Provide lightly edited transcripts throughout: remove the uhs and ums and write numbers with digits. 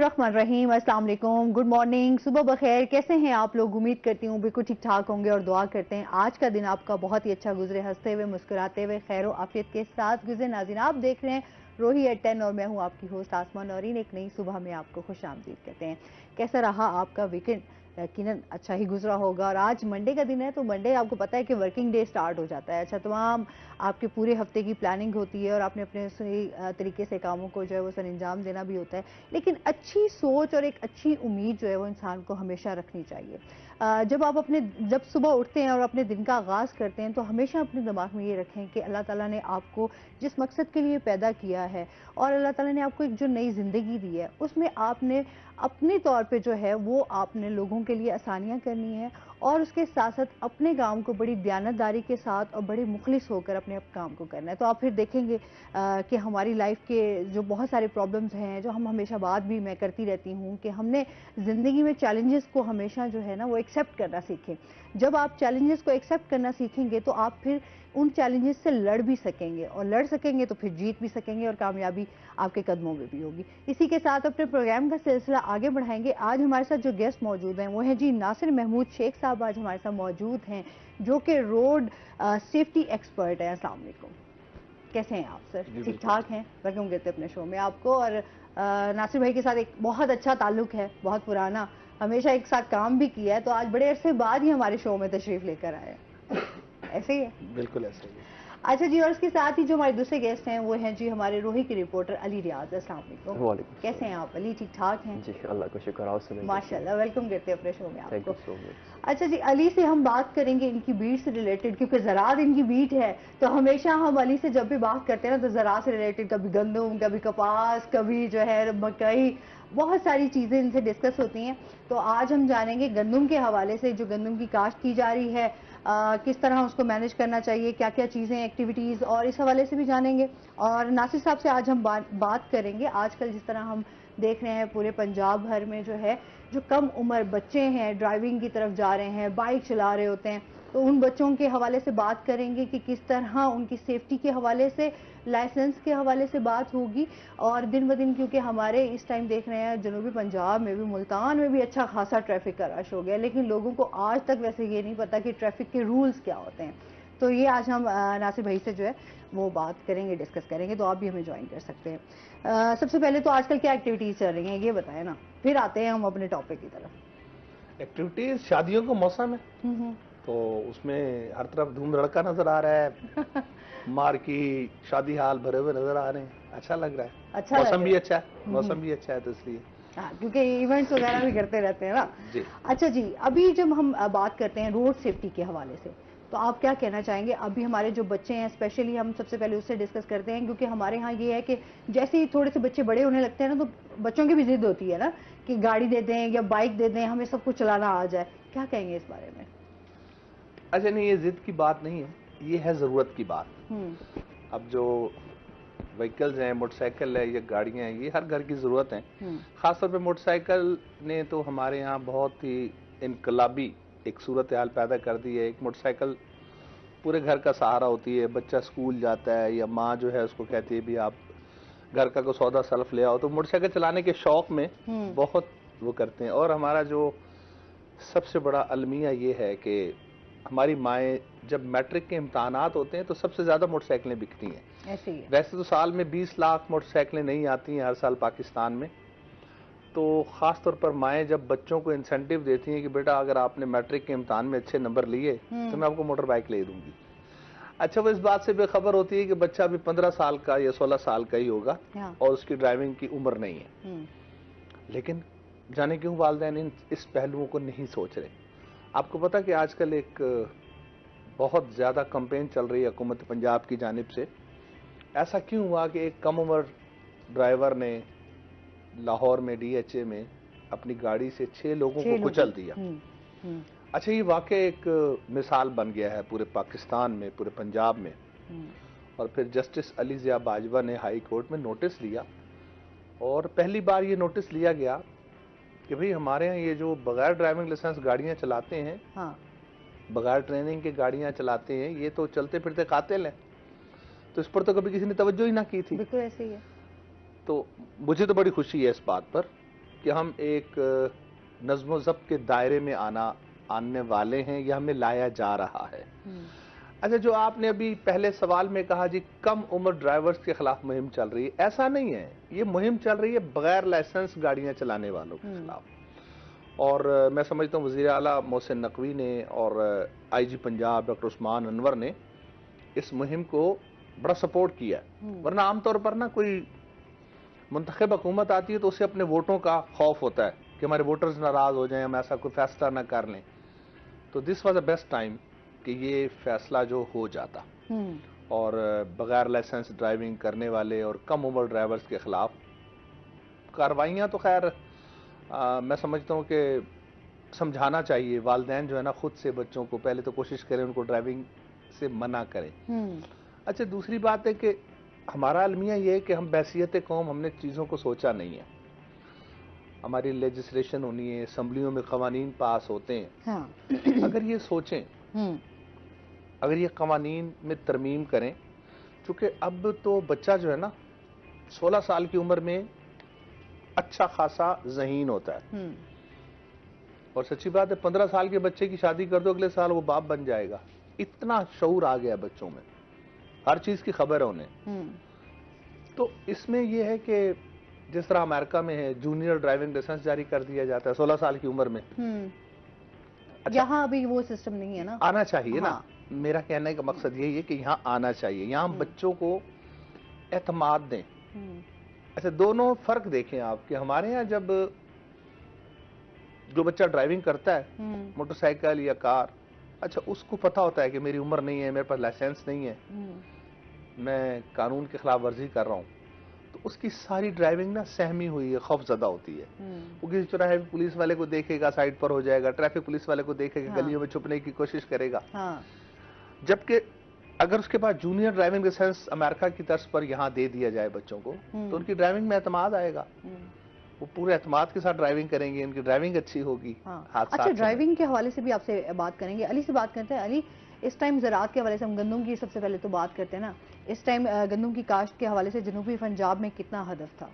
बिस्मिल्लाहिर्रहमानिर्रहीम, अस्सलाम वालेकुम, गुड मॉर्निंग, सुबह बखैर। कैसे हैं आप लोग? उम्मीद करती हूँ बिल्कुल ठीक ठाक होंगे और दुआ करते हैं आज का दिन आपका बहुत ही अच्छा गुजरे, हंसते हुए मुस्कुराते हुए खैर आफियत के साथ गुजरे। नाज़रीन, आप देख रहे हैं रोही एट 10 और मैं हूँ आपकी होस्ट आसमा नौरीन। एक नई सुबह में आपको खुश आमदीद कहते हैं। कैसा रहा आपका वीकेंड? यकीनन अच्छा ही गुजरा होगा। और आज मंडे का दिन है, तो मंडे आपको पता है कि वर्किंग डे स्टार्ट हो जाता है। अच्छा, तमाम आपके पूरे हफ्ते की प्लानिंग होती है और आपने अपने सही तरीके से कामों को जो है वो सर अंजाम देना भी होता है। लेकिन अच्छी सोच और एक अच्छी उम्मीद जो है वो इंसान को हमेशा रखनी चाहिए। जब सुबह उठते हैं और अपने दिन का आगाज़ करते हैं, तो हमेशा अपने दिमाग में ये रखें कि अल्लाह ताला ने आपको जिस मकसद के लिए पैदा किया है और अल्लाह ताला ने आपको एक जो नई ज़िंदगी दी है, उसमें आपने अपने तौर पे जो है वो आपने लोगों के लिए आसानियाँ करनी है और उसके साथ साथ अपने काम को बड़ी दयानतदारी के साथ और बड़े मुखलिस होकर अपने काम को करना है। तो आप फिर देखेंगे कि हमारी लाइफ के जो बहुत सारे प्रॉब्लम्स हैं, जो हम हमेशा बात भी मैं करती रहती हूँ कि हमने ज़िंदगी में चैलेंजेस को हमेशा जो है ना वो एक्सेप्ट करना सीखें। जब आप चैलेंजेस को एक्सेप्ट करना सीखेंगे तो आप फिर उन चैलेंजेस से लड़ भी सकेंगे और लड़ सकेंगे तो फिर जीत भी सकेंगे और कामयाबी आपके कदमों में भी होगी। इसी के साथ अपने प्रोग्राम का सिलसिला आगे बढ़ाएंगे। आज हमारे साथ जो गेस्ट मौजूद हैं वो हैं जी नासिर महमूद शेख साहब। आज हमारे साथ मौजूद हैं जो कि रोड सेफ्टी एक्सपर्ट हैं। अस्सलाम वालेकुम, कैसे हैं आप सर? ठीक ठाक हैं? वेलकम करते हैं अपने शो में आपको। और नासिर भाई के साथ एक बहुत अच्छा ताल्लुक है, बहुत पुराना, हमेशा एक साथ काम भी किया है, तो आज बड़े अरसे बाद ही हमारे शो में तशरीफ लेकर आए। ऐसे ही है? बिल्कुल ऐसे ही है। अच्छा जी, और इसके साथ ही जो हमारे दूसरे गेस्ट हैं वो हैं जी हमारे रोही के रिपोर्टर अली रियाज। अस्सलाम वालेकुम, कैसे हैं आप अली? ठीक ठाक हैं जी? अल्लाह का शुक्र, आप सुनाइए। माशाल्लाह, वेलकम करते हैं अपने शो में थैंक आपको। You so much. अच्छा जी, अली से हम बात करेंगे इनकी बीट से रिलेटेड, क्योंकि ज़रात इनकी बीट है। तो हमेशा हम अली से जब भी बात करते हैं ना तो ज़रात से रिलेटेड कभी गंदम, कभी कपास, कभी जो है मकई, बहुत सारी चीज़ें इनसे डिस्कस होती हैं। तो आज हम जानेंगे गंदम के हवाले से, जो गंदम की काश्त की जा रही है, किस तरह उसको मैनेज करना चाहिए, क्या क्या चीज़ें, एक्टिविटीज़, और इस हवाले से भी जानेंगे। और नासिर साहब से आज हम बात करेंगे। आजकल जिस तरह हम देख रहे हैं पूरे पंजाब भर में जो है, जो कम उम्र बच्चे हैं ड्राइविंग की तरफ जा रहे हैं, बाइक चला रहे होते हैं, तो उन बच्चों के हवाले से बात करेंगे कि किस तरह उनकी सेफ्टी के हवाले से, लाइसेंस के हवाले से बात होगी। और दिन ब दिन, क्योंकि हमारे इस टाइम देख रहे हैं जनूबी पंजाब में भी, मुल्तान में भी अच्छा खासा ट्रैफिक का रश हो गया, लेकिन लोगों को आज तक वैसे ये नहीं पता कि ट्रैफिक के रूल्स क्या होते हैं। तो ये आज हम नासिर भाई से जो है वो बात करेंगे, डिस्कस करेंगे। तो आप भी हमें ज्वाइन कर सकते हैं। सबसे पहले तो आजकल क्या एक्टिविटीज़ चल रही हैं ये बताएं ना, फिर आते हैं हम अपने टॉपिक की तरफ। एक्टिविटीज, शादियों का मौसम है तो उसमें हर तरफ धूम धड़का नजर आ रहा है। मार की शादी हाल भरे हुए नजर आ रहे हैं, अच्छा लग रहा है। अच्छा, मौसम भी अच्छा है, मौसम भी अच्छा है, तो इसलिए हाँ, क्योंकि इवेंट्स वगैरह भी करते रहते हैं ना जी। अच्छा जी, अभी जब हम बात करते हैं रोड सेफ्टी के हवाले से, तो आप क्या कहना चाहेंगे? अभी हमारे जो बच्चे हैं, स्पेशली हम सबसे पहले उससे डिस्कस करते हैं, क्योंकि हमारे यहाँ ये है कि जैसे ही थोड़े से बच्चे बड़े होने लगते हैं ना, तो बच्चों की भी जिद होती है ना कि गाड़ी दे दें या बाइक दे दें, हमें सब कुछ चलाना आ जाए। क्या कहेंगे इस बारे में? अच्छा, नहीं, ये जिद की बात नहीं है, ये है जरूरत की बात। अब जो व्हीकल्स हैं, मोटरसाइकिल है या गाड़ियां हैं, ये हर घर की जरूरत है। खासतौर पे मोटरसाइकिल ने तो हमारे यहाँ बहुत ही इनकलाबी एक सूरत हाल पैदा कर दी है। एक मोटरसाइकिल पूरे घर का सहारा होती है। बच्चा स्कूल जाता है या माँ जो है उसको कहती है भी आप घर का कोई सौदा सल्फ ले आओ, तो मोटरसाइकिल चलाने के शौक में बहुत वो करते हैं। और हमारा जो सबसे बड़ा अलमिया ये है कि हमारी माएँ जब मैट्रिक के इम्तहानात होते हैं तो सबसे ज्यादा मोटरसाइकिलें बिकती हैं। ऐसे ही है। वैसे तो साल में 20 लाख मोटरसाइकिलें नहीं आती हैं हर साल पाकिस्तान में। तो खास तौर पर माएँ जब बच्चों को इंसेंटिव देती हैं कि बेटा अगर आपने मैट्रिक के इम्तहान में अच्छे नंबर लिए तो मैं आपको मोटर बाइक ले दूंगी। अच्छा, वो इस बात से बेखबर होती है कि बच्चा अभी 15 साल का या 16 साल का ही होगा और उसकी ड्राइविंग की उम्र नहीं है। लेकिन जाने क्यों वालिदैन इस पहलुओं को नहीं सोच रहे। आपको पता कि आजकल एक बहुत ज्यादा कैंपेन चल रही है हुकूमत पंजाब की जानिब से। ऐसा क्यों हुआ कि एक कम उम्र ड्राइवर ने लाहौर में डीएचए में अपनी गाड़ी से 6 लोगों को कुचल दिया। अच्छा, ये वाकई एक मिसाल बन गया है पूरे पाकिस्तान में, पूरे पंजाब में। और फिर जस्टिस अली ज़िया बाजवा ने हाई कोर्ट में नोटिस लिया, और पहली बार ये नोटिस लिया गया कि भाई हमारे यहाँ ये जो बगैर ड्राइविंग लाइसेंस गाड़ियां चलाते हैं, बगैर ट्रेनिंग के गाड़ियां चलाते हैं, ये तो चलते फिरते कातिल हैं। तो इस पर तो कभी किसी ने तवज्जो ही ना की थी। बिल्कुल ऐसे ही है। तो मुझे तो बड़ी खुशी है इस बात पर कि हम एक नज़्म ज़ब्त के दायरे में आने वाले हैं या हमें लाया जा रहा है। अच्छा, जो आपने अभी पहले सवाल में कहा जी कम उम्र ड्राइवर्स के खिलाफ मुहिम चल रही है, ऐसा नहीं है। ये मुहिम चल रही है बगैर लाइसेंस गाड़ियां चलाने वालों के खिलाफ। और मैं समझता हूँ वज़ीर आला मोहसिन नकवी ने और IG पंजाब डॉक्टर उस्मान अनवर ने इस मुहिम को बड़ा सपोर्ट किया है। वरना आमतौर पर ना कोई मुंतखब हुकूमत आती है तो उसे अपने वोटों का खौफ होता है कि हमारे वोटर्स नाराज हो जाएं, हम ऐसा कोई फैसला ना कर लें। तो this was the best time कि ये फैसला जो हो जाता और बगैर लाइसेंस ड्राइविंग करने वाले और कम उम्र ड्राइवर्स के खिलाफ कार्रवाइयाँ तो खैर मैं समझता हूँ कि समझाना चाहिए। वालिदैन जो है ना खुद से बच्चों को पहले तो कोशिश करें उनको ड्राइविंग से मना करें। अच्छा, दूसरी बात है कि हमारा अलमिया ये है कि हम बैसियत कौम हमने चीज़ों को सोचा नहीं है। हमारी लेजिस्लेशन होनी है, असम्बलियों में कवानीन पास होते हैं। हाँ। अगर ये सोचें, अगर ये कवानीन में तरमीम करें, चूंकि अब तो बच्चा जो है ना 16 साल की उम्र में अच्छा खासा ज़हीन होता है। और सच्ची बात है 15 साल के बच्चे की शादी कर दो अगले साल वो बाप बन जाएगा। इतना शऊर आ गया बच्चों में, हर चीज की खबर है उन्हें। तो इसमें यह है कि जिस तरह अमेरिका में है जूनियर ड्राइविंग लाइसेंस जारी कर दिया जाता है 16 साल की उम्र में। अच्छा, यहाँ अभी वो सिस्टम नहीं है ना, आना चाहिए। हाँ। ना मेरा कहने का मकसद यही है कि यहाँ आना चाहिए, यहाँ हम बच्चों को एतमाद दें। अच्छा, दोनों फर्क देखें आप कि हमारे यहाँ जब जो बच्चा ड्राइविंग करता है मोटरसाइकिल या कार, अच्छा उसको पता होता है कि मेरी उम्र नहीं है, मेरे पास लाइसेंस नहीं है, मैं कानून के खिलाफ वर्जी कर रहा हूँ, तो उसकी सारी ड्राइविंग ना सहमी हुई है, खौफजदा होती है। वो किसी चौराहे पे पुलिस वाले को देखेगा साइड पर हो जाएगा, ट्रैफिक पुलिस वाले को देखेगा गलियों में छुपने की कोशिश करेगा। जबकि अगर उसके पास जूनियर ड्राइविंग लाइसेंस अमेरिका की तर्ज पर यहाँ दे दिया जाए बच्चों को, तो उनकी ड्राइविंग में एतमाद आएगा, वो पूरे एतमाद के साथ ड्राइविंग करेंगे, उनकी ड्राइविंग अच्छी होगी। अच्छा, ड्राइविंग के हवाले से भी आपसे बात करेंगे। अली से बात करते हैं। अली, इस टाइम ज़राअत के हवाले से हम गंदम की सबसे पहले तो बात करते हैं ना, इस टाइम गंदम की काश्त के हवाले से जनूबी पंजाब में कितना हदफ था?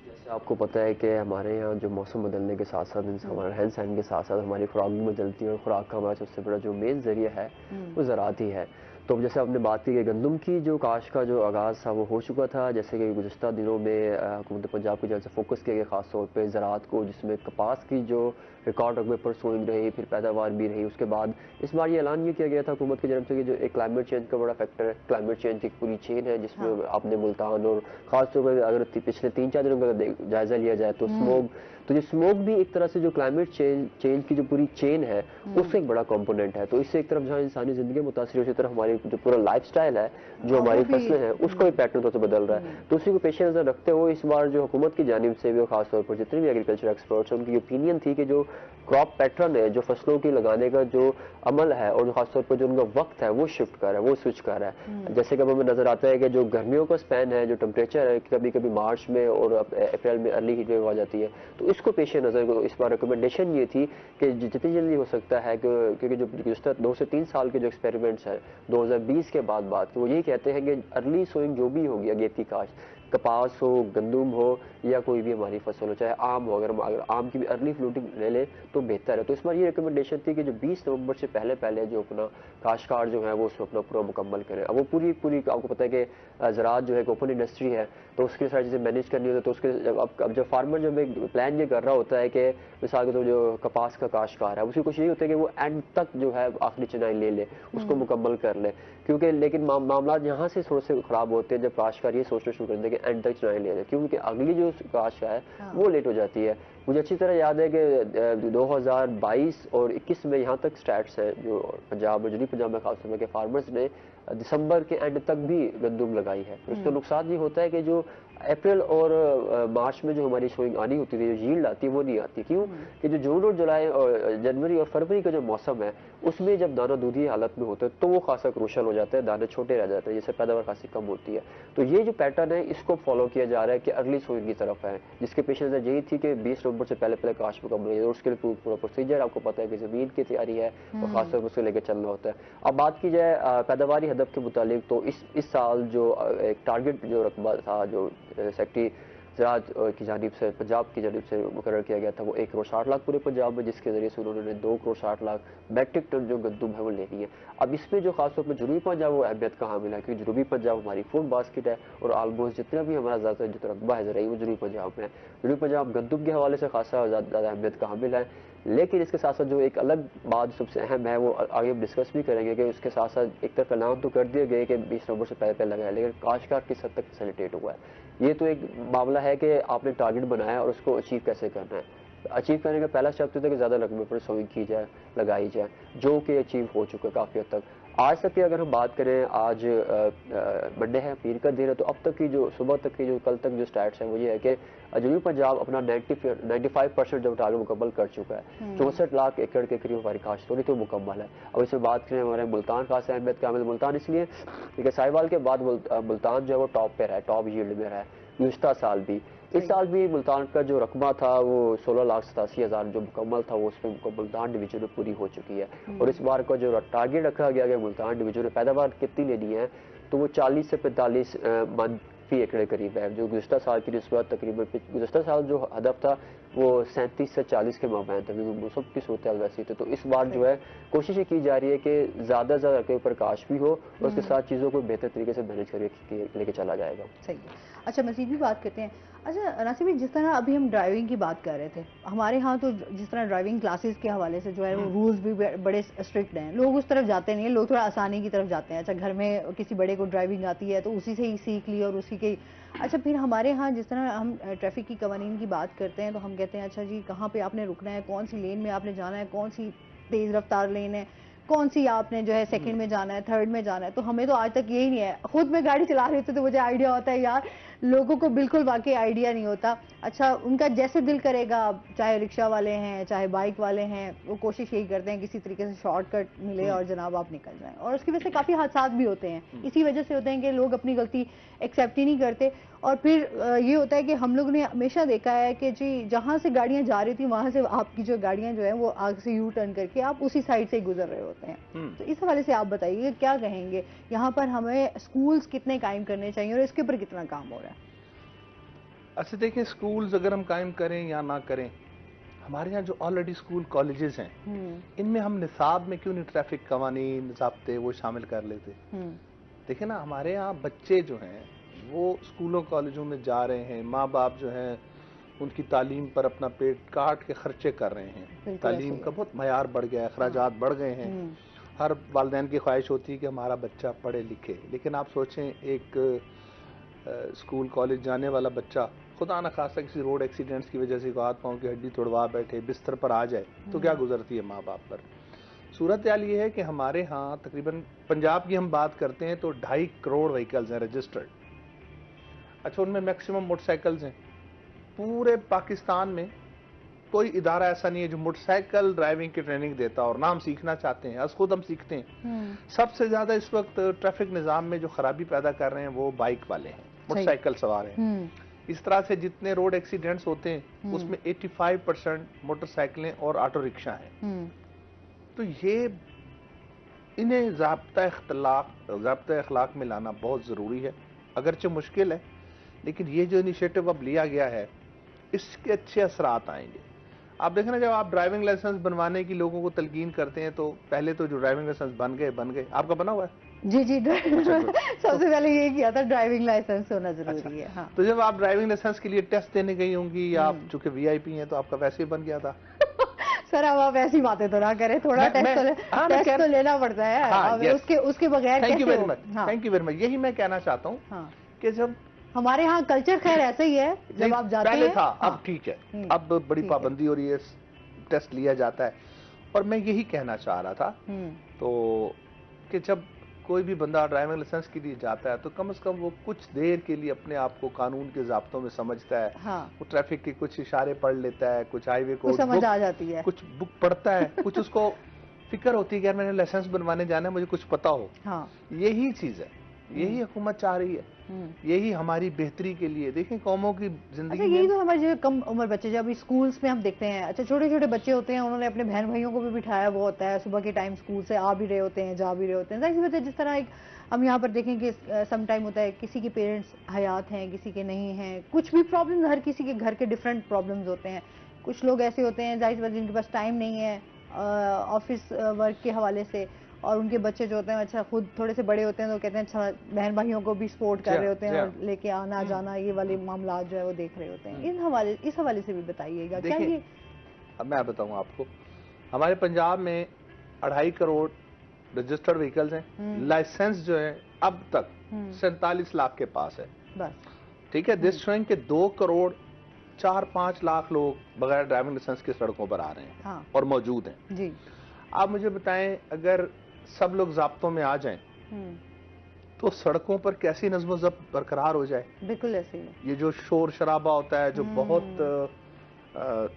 जैसे आपको पता है कि हमारे यहाँ जो मौसम बदलने के साथ साथ हमारे रहन सहन के साथ साथ हमारी खुराक भी बदलती है, और खुराक का हमारा सबसे बड़ा जो मेन जरिया है वो ज़राअत ही है। तो जैसे आपने बात की कि गंदम की जो काश का जो आगाज़ था वो हो चुका था, जैसे कि गुज़श्ता दिनों में हुकूमत पंजाब की तरफ से फोकस किया गया ख़ास तौर पे ज़राअत को, जिसमें कपास की जो रिकॉर्ड रकबे पर सोइंग रही, फिर पैदावार भी रही। उसके बाद इस बार ये ऐलान ये किया गया था हुकूमत की तरफ से कि जो एक क्लाइमेट चेंज का बड़ा फैक्टर है, क्लाइमेट चेंज की पूरी चेन है, जिसमें आपने मुल्तान और ख़ास तौर पर अगर पिछले 3-4 दिनों का जायज़ा लिया जाए तो स्मोक, तो ये स्मोक भी एक तरह से जो क्लाइमेट चेंज की जो पूरी चेन है उससे एक बड़ा कंपोनेंट है। तो इससे एक तरफ जहाँ इंसानी जिंदगी मुतासिर, उसी तरफ हमारी जो पूरा लाइफस्टाइल है, जो हमारी फसलें हैं, उसको भी पैटर्न तौर से बदल रहा है। तो उसी को पेश नज़र रखते हुए इस बार जो हुकूमत की जानिब से भी और खासतौर पर जितने भी एग्रीकल्चर एक्सपर्ट्स हैं उनकी ओपिनियन थी कि जो क्रॉप पैटर्न है, जो फसलों की लगाने का जो अमल है और खासतौर पर जो उनका वक्त है वो शिफ्ट कर रहा है, वो स्विच कर रहा है। जैसे कि हमें नजर आता है कि जो गर्मियों का स्पैन है, जो टेम्परेचर है, कभी कभी मार्च में और अप्रैल में अर्ली हीट वेव आ जाती है, तो इसको पेश नज़र इस बार रिकमेंडेशन ये थी कि जितनी जल्दी हो सकता है, क्योंकि जो 2 से 3 साल के जो एक्सपेरिमेंट्स हैं 2020 के बाद वो यही कहते हैं कि अर्ली सोइंग जो भी होगी, अगेती काश्त, कपास हो, गंदुम हो या कोई भी हमारी फसल हो, चाहे आम हो, अगर आम की भी अर्ली फ्लूटिंग ले ले तो बेहतर है। तो इस बार ये रिकमेंडेशन थी कि जो 20 नवंबर से पहले जो अपना काश्तकार जो है वो उसको अपना पूरा मुकम्मल करें। अब वो पूरी आपको पता है कि ज़राअत जो है एक ओपन इंडस्ट्री है, तो उसके सारी चीज़ें मैनेज करनी होती है। तो उसके अब जब फार्मर जो प्लान ये कर रहा होता है कि मिसाल के तो जो कपास का काश्तकार है उसकी कोशिश यही होती है कि वो एंड तक जो है आखिरी चुनाई ले ले, उसको मुकम्मल कर ले, क्योंकि लेकिन मामला यहाँ से थोड़े से ख़राब होते हैं जब काश्तकार ये सोचना शुरू कर दे कि एंड तक चुनाई ले ले, क्योंकि अगली जो काश्त है वो लेट हो जाती है। मुझे अच्छी तरह याद है कि 2022 और 21 में यहाँ तक स्टैट्स हैं जो पंजाब और जनूबी पंजाब में खासतौर पर के फार्मर्स ने दिसंबर के एंड तक भी गंदुम लगाई है। उसका नुकसान ये होता है कि जो अप्रैल और मार्च में जो हमारी शोइंग आनी होती थी, जो यील्ड आती है वो नहीं आती। क्यों कि जो जून और जुलाई और जनवरी और फरवरी का जो मौसम है उसमें जब दाना दूधी हालत में होता है तो वो खासा क्रूशल हो जाता है, दाने छोटे रह जाते हैं, जिससे पैदावार खासी कम होती है। तो ये जो पैटर्न है इसको फॉलो किया जा रहा है कि अर्ली सोइंग की तरफ है, जिसके पेश नज़र यही थी कि 20 नवंबर से पहले काश्त मुकम्मल है, और उसके लिए पूरा प्रोसीजर आपको पता है कि ज़मीन की तैयारी है और खासतौर पर उसको लेकर चलना होता है। अब बात की जाए पैदावारी हदफ के मुतालिक, तो इस साल जो एक टारगेट जो रकबा था जो सेक्रेटरी ज़राअत की जानिब से, पंजाब की जानिब से मुकर्रर किया गया था, वो 1 करोड़ 60 लाख पूरे पंजाब में, जिसके ज़रिए से उन्होंने 2 करोड़ 60 लाख मैट्रिक टन जो गंदम है वो लेनी है। अब इसमें जो खासतौर पर जनूबी पंजाब वो अहमियत का हामिल है, क्योंकि जनूबी पंजाब हमारी फूड बास्केट है और ऑलमोस्ट जितना भी हमारा ज़्यादा जो रकबा है ज़रा वो जनूबी पंजाब में है। जनूबी पंजाब गंदम के हवाले से खासा ज़्यादा अहमियत का हामिल है। लेकिन इसके साथ साथ जो एक अलग बात सबसे अहम है वो आगे हम डिस्कस भी करेंगे कि उसके साथ साथ एक तरफ ऐलान तो कर दिए गए कि 20 नवंबर से पहले लगाया, लेकिन काश्तकार किस हद तक फैसिलिटेट हुआ है, ये तो एक मामला है कि आपने टारगेट बनाया और उसको अचीव कैसे करना है। अचीव करने का पहला स्टेप तो था कि ज़्यादा रकबे पर सोइंग की जाए, लगाई जाए, जो कि अचीव हो चुका है काफ़ी हद तक। आज तक की अगर हम बात करें, आज मंडे है, पीर का दिन है, तो अब तक की जो सुबह तक की जो कल तक जो स्टैट्स है वो ये है कि जनूबी पंजाब अपना 95% जो टारगेट मुकम्मल कर चुका है। 64 लाख एकड़ के करीब हमारी काश्तकारी तो मुकम्मल है। अब इसमें बात करें हमारे मुल्तान खास अहमियत का, मुल्तान इसलिए क्योंकि साहिवाल के बाद मुल्तान जो है वो टॉप पे रहा है, टॉप यील्ड में रहा है गुज़िश्ता साल भी। इस साल भी मुल्तान का जो रकबा था वो 16,87,000 जो मुकम्मल था वो उसमें मुल्तान डिवीजन में पूरी हो चुकी है। और इस बार का जो टारगेट रखा गया कि मुल्तान डिवीजन में पैदावार कितनी लेनी है, तो वो 40 से 45 मन फी एकड़ करीब है, जो गुज़िश्ता साल की निस्बत तकरीबन गुज़िश्ता साल जो हदफ था वो 37 से 40 के माबैन था, क्योंकि मौसम की सूरत वैसी थी। तो इस बार जो है कोशिश ये की जा रही है कि ज़्यादा रकबे पर काश भी हो और उसके साथ चीज़ों को बेहतर तरीके से मैनेज करके लेके चला जाएगा। सही है। अच्छा, मज़ीद भी बात करते हैं। अच्छा नासिर भाई, जिस तरह अभी हम ड्राइविंग की बात कर रहे थे, हमारे यहाँ तो जिस तरह ड्राइविंग क्लासेस के हवाले से जो है वो रूल्स भी बड़े स्ट्रिक्ट हैं, लोग उस तरफ जाते नहीं हैं, लोग थोड़ा आसानी की तरफ जाते हैं। अच्छा, घर में किसी बड़े को ड्राइविंग आती है तो उसी से ही सीख ली और उसी के। अच्छा, फिर हमारे यहाँ जिस तरह हम ट्रैफिक की कवानीन की बात करते हैं तो हम कहते हैं अच्छा जी कहाँ पे आपने रुकना है, कौन सी लेन में आपने जाना है, कौन सी तेज़ रफ्तार लेन है, कौन सी आपने जो है सेकंड में जाना है, थर्ड में जाना है। तो हमें तो आज तक यही नहीं है। खुद मैं गाड़ी चला रही थी तो मुझे आइडिया होता है यार, लोगों को बिल्कुल वाकई आइडिया नहीं होता। अच्छा, उनका जैसे दिल करेगा, चाहे रिक्शा वाले हैं चाहे बाइक वाले हैं, वो कोशिश यही करते हैं किसी तरीके से शॉर्टकट मिले और जनाब आप निकल जाएं। और उसकी वजह से काफ़ी हादसात भी होते हैं। इसी वजह से होते हैं कि लोग अपनी गलती एक्सेप्ट ही नहीं करते। और फिर ये होता है कि हम लोग ने हमेशा देखा है कि जी जहाँ से गाड़ियाँ जा रही थी वहाँ से आपकी जो गाड़ियाँ जो है वो आगे से यू टर्न करके आप उसी साइड से गुजर रहे होते हैं। तो इस हवाले से आप बताइए क्या कहेंगे, यहाँ पर हमें स्कूल्स कितने कायम करने चाहिए और इसके ऊपर कितना काम हो रहा है? अच्छा देखिए, स्कूल्स अगर हम कायम करें या ना करें, हमारे यहाँ जो ऑलरेडी स्कूल कॉलेजेस हैं इनमें हम निसाब में क्यों नहीं ट्रैफिक कवानीन ज़ाब्ते वो शामिल कर लेते। देखिए ना, हमारे यहाँ बच्चे जो हैं वो स्कूलों कॉलेजों में जा रहे हैं, माँ बाप जो हैं उनकी तालीम पर अपना पेट काट के खर्चे कर रहे हैं। तालीम का बहुत मयार बढ़ गया है, अखराजात बढ़ गए हैं। हर वालिदैन की ख्वाहिश होती है कि हमारा बच्चा पढ़े लिखे, लेकिन आप सोचें एक स्कूल कॉलेज जाने वाला बच्चा खुदा न खासा किसी रोड एक्सीडेंट्स की वजह से हाथ पाँव की हड्डी तोड़वा बैठे बिस्तर पर आ जाए तो क्या गुजरती है माँ बाप पर। सूरत हाल ये है कि हमारे यहाँ तकरीबन पंजाब की हम बात करते हैं तो 2.5 करोड़ व्हीकल्स हैं रजिस्टर्ड। अच्छा, उनमें मैक्सिमम मोटरसाइकिल्स हैं। पूरे पाकिस्तान में कोई इदारा ऐसा नहीं है जो मोटरसाइकिल ड्राइविंग की ट्रेनिंग देता और ना हम सीखना चाहते हैं, खुद हम सीखते हैं। सबसे ज्यादा इस वक्त ट्रैफिक निजाम में जो खराबी पैदा कर रहे हैं वो बाइक वाले हैं, मोटरसाइकिल सवार हैं। इस तरह से जितने रोड एक्सीडेंट्स होते हैं उसमें 85% मोटरसाइकिलें और ऑटो रिक्शा हैं। तो ये इन्हें ज़ाब्ता अखलाक में लाना बहुत ज़रूरी है, अगरचे मुश्किल है, लेकिन ये जो इनिशिएटिव अब लिया गया है इसके अच्छे असरात आएंगे। आप देखें ना, जब आप ड्राइविंग लाइसेंस बनवाने की लोगों को तलकीन करते हैं तो पहले तो जो ड्राइविंग लाइसेंस बन गए। आपका बना हुआ है? जी जी, सबसे पहले ये किया था, ड्राइविंग लाइसेंस होना जरूरी है। हाँ। तो जब आप ड्राइविंग लाइसेंस के लिए टेस्ट देने गई होंगी या आप चूंकि वीआईपी हैं तो आपका वैसे ही बन गया था। सर अब आप ऐसी बातें तो ना करें, थोड़ा टेस्ट तो लेना पड़ता है। हाँ, उसके बगैर थैंक यू वेरी मच। यही मैं कहना चाहता हूँ कि जब हमारे यहाँ कल्चर खैर ऐसे ही है, जब आप जाते पहले था, अब ठीक है, अब बड़ी पाबंदी हो रही है, टेस्ट लिया जाता है। और मैं यही कहना चाह रहा था तो कि जब कोई भी बंदा ड्राइविंग लाइसेंस के लिए जाता है तो कम से कम वो कुछ देर के लिए अपने आप को कानून के ज़ाब्तों में समझता है। वो ट्रैफिक के कुछ इशारे पढ़ लेता है, कुछ हाईवे कोड समझ आ जाती है, कुछ बुक पढ़ता है, कुछ उसको फिक्र होती है कि यार मैंने लाइसेंस बनवाने जाना है, मुझे कुछ पता हो। यही चीज़ है। यही हुकूमत चाह रही है, यही हमारी बेहतरी के लिए। देखें कौमों की जिंदगी अच्छा, यही तो हमारे जो कम उम्र बच्चे, जब स्कूल्स में हम देखते हैं, अच्छा छोटे छोटे बच्चे होते हैं, उन्होंने अपने बहन भाइयों को भी बिठाया हुआ होता है, सुबह के टाइम स्कूल से आ भी रहे होते हैं, जा भी रहे होते हैं, जाहिर सी बात है। जिस तरह एक हम यहाँ पर देखें कि सम टाइम होता है, किसी के पेरेंट्स हयात हैं, किसी के नहीं हैं, कुछ भी प्रॉब्लम, हर किसी के घर के डिफरेंट प्रॉब्लम्स होते हैं। कुछ लोग ऐसे होते हैं जाहिर सी बात जिनके पास टाइम नहीं है ऑफिस वर्क के हवाले से, और उनके बच्चे जो होते हैं अच्छा खुद थोड़े से बड़े होते हैं तो कहते हैं अच्छा बहन भाइयों को भी सपोर्ट कर रहे होते हैं और लेके आना जाना ये वाले मामला जो है वो देख रहे होते हैं। इस हवाले से भी बताइएगा क्या ये। अब मैं बताऊं आपको, हमारे पंजाब में 2.5 करोड़ रजिस्टर्ड व्हीकल्स हैं, लाइसेंस जो है अब तक 47 लाख के पास है बस, ठीक है। दिस शोइंग के 2 करोड़ 4-5 लाख लोग बगैर ड्राइविंग लाइसेंस की सड़कों पर आ रहे हैं। हाँ। और मौजूद हैं जी। आप मुझे बताएं, अगर सब लोग ज़ाब्तों में आ जाएं तो सड़कों पर कैसी नज़्म ज़ब्त बरकरार हो जाए। बिल्कुल ऐसे ही। ये जो शोर शराबा होता है, जो बहुत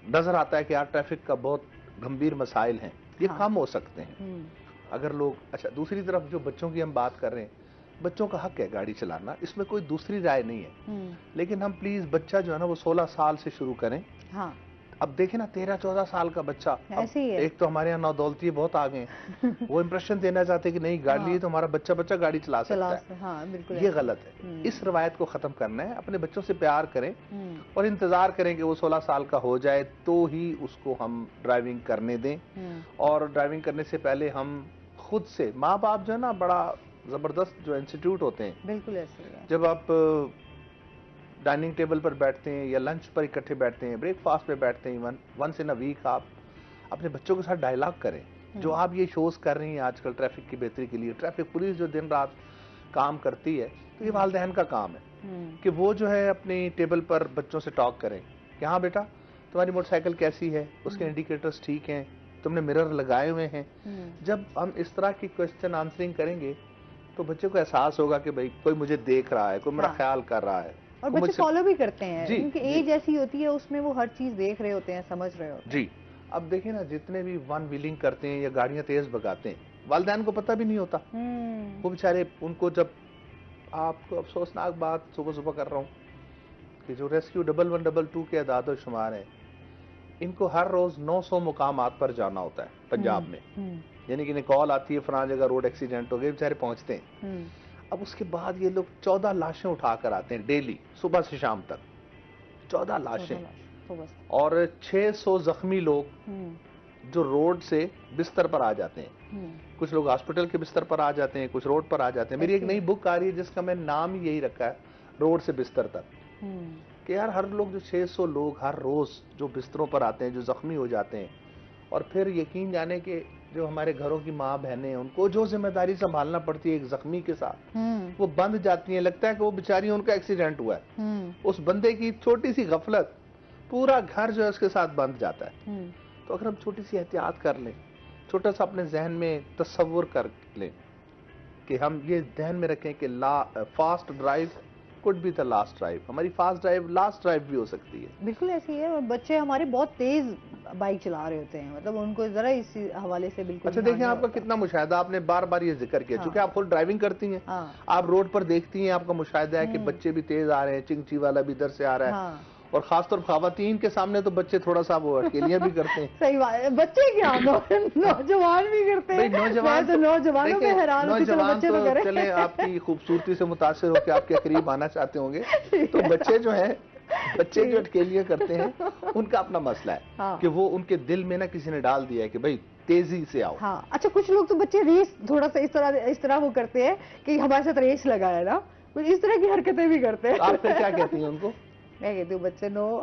नजर आता है कि यार ट्रैफिक का बहुत गंभीर मसाइल हैं, ये कम हो सकते हैं अगर लोग। अच्छा, दूसरी तरफ जो बच्चों की हम बात कर रहे हैं, बच्चों का हक है गाड़ी चलाना, इसमें कोई दूसरी राय नहीं है, लेकिन हम प्लीज बच्चा जो है ना वो 16 साल से शुरू करें। हाँ। अब देखें ना 13-14 साल का बच्चा, ऐसे ही है। एक तो हमारे यहाँ नौदौलती बहुत आ गए हैं वो इंप्रेशन देना चाहते हैं कि नहीं गाड़ी लिए तो हमारा बच्चा गाड़ी चला सकता है। हाँ, बिल्कुल ये गलत है। इस रवायत को खत्म करना है, अपने बच्चों से प्यार करें और इंतजार करें कि वो 16 साल का हो जाए तो ही उसको हम ड्राइविंग करने दें। और ड्राइविंग करने से पहले हम खुद से, माँ बाप जो है ना बड़ा जबरदस्त जो इंस्टीट्यूट होते हैं, बिल्कुल ऐसे ही है। जब आप डाइनिंग टेबल पर बैठते हैं या लंच पर इकट्ठे बैठते हैं, ब्रेकफास्ट पे बैठते हैं, वंस इन अ वीक आप अपने बच्चों के साथ डायलॉग करें। जो आप ये शोज कर रही हैं आजकल ट्रैफिक की बेहतरी के लिए, ट्रैफिक पुलिस जो दिन रात काम करती है, तो ये वालिदैन का काम है कि वो जो है अपनी टेबल पर बच्चों से टॉक करें कि हाँ बेटा तुम्हारी मोटरसाइकिल कैसी है, उसके इंडिकेटर्स ठीक हैं, तुमने मिरर लगाए हुए हैं। जब हम इस तरह की क्वेश्चन आंसरिंग करेंगे तो बच्चे को एहसास होगा कि भाई कोई मुझे देख रहा है, कोई मेरा ख्याल कर रहा है, और बच्चे फॉलो भी करते हैं। उनकी एज ऐसी होती है, उसमें वो हर चीज देख रहे होते हैं, समझ रहे होते हैं। जी। अब देखिए ना, जितने भी वन व्हीलिंग करते हैं या गाड़ियां तेज भगाते हैं, वालिदैन को पता भी नहीं होता। वो बेचारे, उनको जब, आपको अफसोसनाक बात सुबह सुबह कर रहा हूँ कि जो रेस्क्यू 1112 के अदाद शुमार है, इनको हर रोज 900 मुकामात पर जाना होता है पंजाब में। यानी कि कॉल आती है फलां जगह रोड एक्सीडेंट हो गया, बेचारे पहुंचते हैं। अब उसके बाद ये लोग 14 लाशें उठाकर आते हैं डेली, सुबह से शाम तक 14 लाशें, और 600 जख्मी लोग जो रोड से बिस्तर पर आ जाते हैं। कुछ लोग हॉस्पिटल के बिस्तर पर आ जाते हैं, कुछ रोड पर आ जाते हैं। मेरी एक नई बुक आ रही है जिसका मैं नाम ही यही रखा है, रोड से बिस्तर तक, कि यार हर लोग जो 600 लोग हर रोज जो बिस्तरों पर आते हैं, जो जख्मी हो जाते हैं, और फिर यकीन जाने के जो हमारे घरों की माँ बहनें हैं, उनको जो जिम्मेदारी संभालना पड़ती है एक जख्मी के साथ, वो बंद जाती है। लगता है कि वो बेचारी, उनका एक्सीडेंट हुआ है। उस बंदे की छोटी सी गफलत पूरा घर जो है उसके साथ बंद जाता है। तो अगर हम छोटी सी एहतियात कर लें, छोटा सा अपने जहन में तस्वुर कर लें कि हम ये ध्यान में रखें कि fast drive could be the last drive, हमारी फास्ट ड्राइव लास्ट ड्राइव भी हो सकती है। बिल्कुल ऐसी है। बच्चे हमारे बहुत तेज बाइक चला रहे होते हैं, मतलब उनको जरा इस हवाले से बिल्कुल। अच्छा देखिए, आपका कितना मुशाहिदा, आपने बार बार ये जिक्र किया, चूंकि आप खुद ड्राइविंग करती हैं, आप रोड पर देखती हैं, आपका मुशाहिदा है कि बच्चे भी तेज आ रहे हैं, चिंची वाला भी इधर से आ रहा है, और खासतौर खवातीन के सामने तो बच्चे थोड़ा सा वो अटकेलियां भी करते हैं। सही बात है, बच्चे क्या नौजवान भी करते हैं। नौजवान तो नौजवानों में हैरान, नौजवान तो चले आपकी खूबसूरती से मुतासिर होकर आपके करीब आना चाहते होंगे, तो बच्चे जो है, बच्चे जो अटकेलियां करते हैं, उनका अपना मसला है कि वो उनके दिल में ना किसी ने डाल दिया है कि भाई तेजी से आओ। हाँ। अच्छा, कुछ लोग तो बच्चे रेस थोड़ा सा इस तरह वो करते हैं कि हमारे साथ रेस लगाया ना, कुछ इस तरह की हरकतें भी करते हैं। आप फिर क्या कहती हैं उनको? मैं कहती हूँ बच्चे नो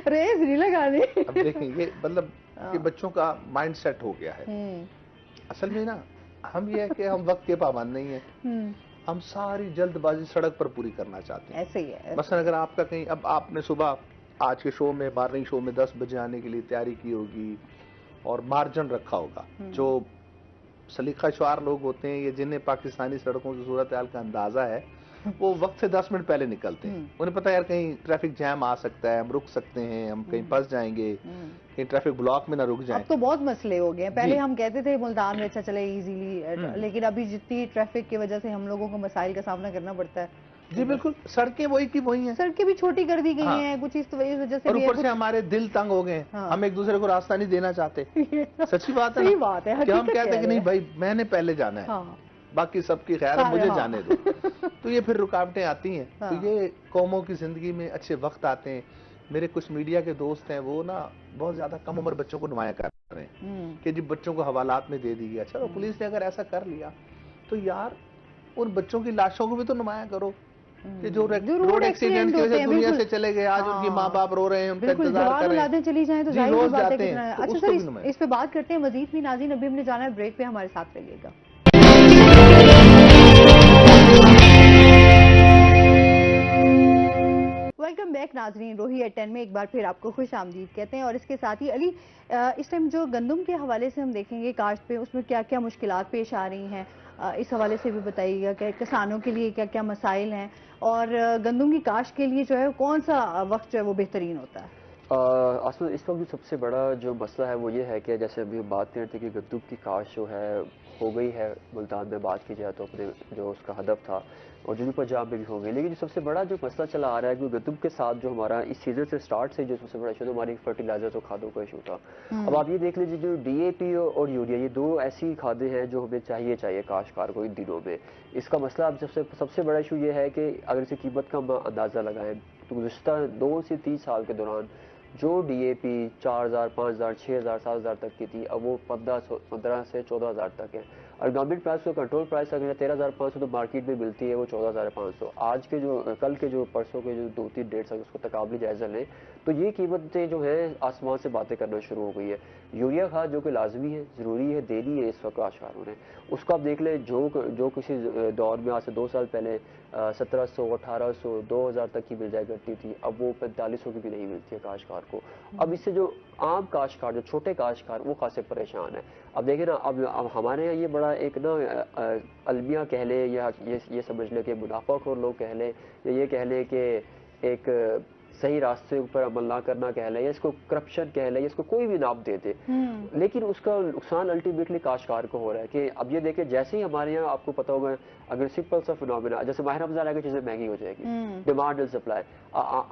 रेस नहीं लगानी। अब देखेंगे मतलब कि बच्चों का माइंड सेट हो गया है। असल में ना हम ये है कि हम वक्त के पाबंद नहीं है, हम सारी जल्दबाजी सड़क पर पूरी करना चाहते हैं। ऐसे ही है। मसलन अगर आपका कहीं, अब आपने सुबह आज के शो में, मॉर्निंग शो में 10 बजे आने के लिए तैयारी की होगी और मार्जिन रखा होगा। जो सलीका शुआर लोग होते हैं, ये जिन्हें पाकिस्तानी सड़कों की सूरत हाल का अंदाजा है, वो वक्त से 10 मिनट पहले निकलते हैं। उन्हें पता है यार कहीं ट्रैफिक जैम आ सकता है, हम रुक सकते हैं, हम कहीं फंस जाएंगे, कहीं ट्रैफिक ब्लॉक में ना रुक जाए। अब तो बहुत मसले हो गए हैं। पहले हम कहते थे मुल्तान में अच्छा चले इजीली, लेकिन अभी जितनी ट्रैफिक की वजह से हम लोगों को मसाइल का सामना करना पड़ता है। जी बिल्कुल, सड़कें वही की वही हैं। सड़कें भी छोटी कर दी गई हैं, कुछ इस वजह से और ऊपर से हमारे दिल तंग हो गए, हम एक दूसरे को रास्ता नहीं देना चाहते। सच्ची बात है, सही बात है, कि हम कहते हैं कि नहीं भाई मैंने पहले जाना है, बाकी सबकी खैर है, मुझे जाने दो। तो ये फिर रुकावटें आती हैं। तो ये कौमों की जिंदगी में अच्छे वक्त आते हैं। मेरे कुछ मीडिया के दोस्त हैं, वो ना बहुत ज्यादा कम उम्र बच्चों को नुमाया कर रहे हैं कि जी बच्चों को हवालात में दे दिया। चलो पुलिस ने अगर ऐसा कर लिया तो यार उन बच्चों की लाशों को भी तो नुमाया करो कि जो रोड एक्सीडेंट की वजह से दुनिया से चले गए, आज उनके माँ बाप रो रहे हैं, उनका इंतजार कर रहे हैं, चली जाएं तो जाहिर सी बात है। अच्छा सर, इस पे बात करते हैं मजीद भी नाज़रीन। अभी हमने जाना है ब्रेक पे, हमारे साथ रहिएगा। वेलकम बैक नाजरीन, रोही एट 10 में एक बार फिर आपको खुश आमदीद कहते हैं। और इसके साथ ही अली, इस टाइम जो गंदम के हवाले से हम देखेंगे काश्त पे, उसमें क्या क्या मुश्किलात पेश आ रही हैं, इस हवाले से भी बताइएगा कि किसानों के लिए क्या क्या मसाइल हैं, और गंदम की काश्त के लिए जो है कौन सा वक्त जो है वो बेहतरीन होता है। असल इस वक्त जो सबसे बड़ा जो मसला है वो ये है कि जैसे अभी बात कर रहे थे कि गंदम की काश्त जो है हो गई है मुल्तान में, बात की जाए तो अपने जो उसका हदफ था, और जनूबी पंजाब में भी हो गई। लेकिन जो सबसे बड़ा जो मसला चला आ रहा है कि गंदम के साथ जो हमारा इस सीजन से स्टार्ट से जो सबसे बड़ा इशू था हमारी फर्टिलाइजर और खादों का इशू था। अब आप ये देख लीजिए जो DAP और यूरिया, ये दो ऐसी खादें हैं जो हमें चाहिए काश्तकार को इन दिनों में। इसका मसला अब सबसे बड़ा इशू ये है कि अगर इसकी कीमत का हम अंदाज़ा लगाएं तो गुज़श्ता 2 से 3 साल के दौरान जो DAP 4,000, 5,000, 6,000, 7,000 तक की थी, अब वो 15 से 14,000 तक है। और गवर्नमेंट प्राइस को कंट्रोल प्राइस अगर 13,500 तो मार्केट में मिलती है वो 14,500। आज के जो कल के जो परसों के जो 2-3 डेट्स उसको तकाबली जायजा लें तो ये कीमतें जो है आसमान से बातें करना शुरू हो गई है। यूरिया खाद जो कि लाजमी है, ज़रूरी है, देनी है इस वक्त काश्तकारों ने, उसको आप देख लें जो किसी दौर में आज से 2 साल पहले 1700, 1800, 2000 तक की मिल जाया करती थी, अब वो 4500 की भी नहीं मिलती है काश्तकार को। अब इससे जो आम काश्तकार, जो छोटे काश्तकार, वो खासे परेशान है। अब देखें ना, अब हमारे यहाँ ये बड़ा एक ना अलमिया कह ले, या ये समझ लें कि मुनाफाखोर लोग कह लें, या ये कह लें कि एक सही रास्ते ऊपर अमल ना करना कह लें, या इसको करप्शन कह लें, या इसको कोई भी नाम दे दे, लेकिन उसका नुकसान अल्टीमेटली काश्तकार को हो रहा है। कि अब ये देखें, जैसे ही हमारे यहाँ आपको पता होगा अगर सिंपल सा फिनोमेना, जैसे माह रमजान आएगा चीजें महंगी हो जाएगी, डिमांड एंड सप्लाई।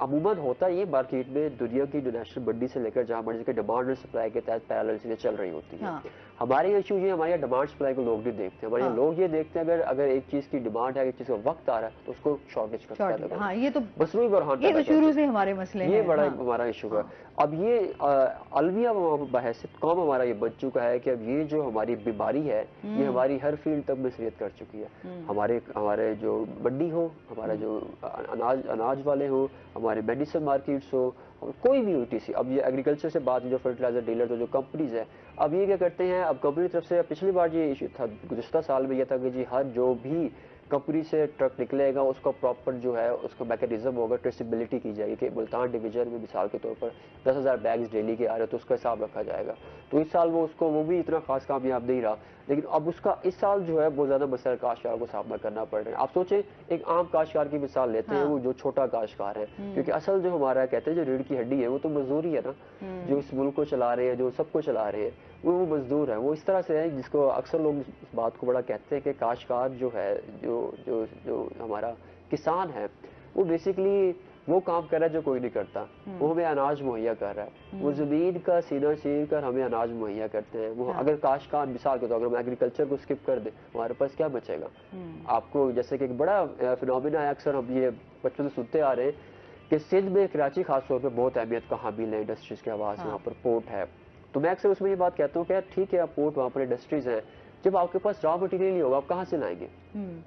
अमूमन होता ये मार्केट में दुनिया की इंटरनेशनल मंडी से लेकर जहाँ मंडी के डिमांड एंड सप्लाई के तहत पैरेलल चीजें चल रही होती है। हमारे इशू ये, हमारे यहाँ डिमांड सप्लाई को लोग नहीं देखते। हमारे यहाँ लोग ये देखते हैं अगर एक चीज की डिमांड है, एक चीज का वक्त आ रहा है तो उसको शॉर्टेज करता है। ये तो मसरूई बरहान ये तो शुरू से हमारे मसले हैं, ये बड़ा हमारा इशू है। अब ये अलविया बहैसियत कौम हमारा ये बन चुका है कि अब ये जो हमारी बीमारी है ये हमारी हर फील्ड तक मिसरियत कर चुकी है। हमारे जो मंडी हो, हमारा जो अनाज वाले हो, हमारे मेडिसिन मार्केट्स हो, कोई भी UTC, अब ये एग्रीकल्चर से बात, जो फर्टिलाइजर डीलर जो कंपनीज है, अब ये क्या करते हैं, अब कंपनी की तरफ से पिछली बार ये इशू था, गुज़श्ता साल में यह था कि जी हर जो भी कंपनी से ट्रक निकलेगा उसका प्रॉपर जो है उसका मैकेनिज्म होगा, ट्रेसिबिलिटी की जाएगी कि मुल्तान डिवीजन में मिसाल के तौर पर 10,000 बैग्स डेली के आ रहे हैं तो उसका हिसाब रखा जाएगा। तो इस साल वो भी इतना खास कामयाब नहीं रहा, लेकिन अब उसका इस साल जो है बहुत ज्यादा मसला काश्तकार को सामना करना पड़ रहा है। आप सोचें, एक आम काश्तकार की मिसाल लेते हैं, वो जो छोटा काश्तकार है, क्योंकि असल जो हमारा कहते हैं जो रीढ़ की हड्डी है वो तो मजदूरी है ना, जो इस मुल्क को चला रहे हैं, जो सबको चला रहे हैं, वो मजदूर है। वो इस तरह से है जिसको अक्सर लोग इस बात को बड़ा कहते हैं कि काश्तकार जो है, जो हमारा किसान है, वो बेसिकली वो काम कर रहा है जो कोई नहीं करता, वो हमें अनाज मुहैया कर रहा है, वो जमीन का सीना चीर कर हमें अनाज मुहैया करते हैं। वो अगर काश्तकार मिसाल के तौर पर अगर हम एग्रीकल्चर को स्किप कर दे, हमारे पास क्या बचेगा? आपको जैसे कि एक बड़ा फिनोमिना है, अक्सर हम ये बच्चों से सुनते आ रहे हैं कि सिंध में कराची खासतौर पर बहुत अहमियत का हामिल है इंडस्ट्रीज के आवाज, वहाँ पर पोर्ट है। तो मैं अक्सर उसमें ये बात कहता हूँ कि यार ठीक है, आप पोर्ट, वहाँ पर इंडस्ट्रीज है, जब आपके पास रॉ मटेरियल नहीं होगा आप कहाँ से लाएंगे?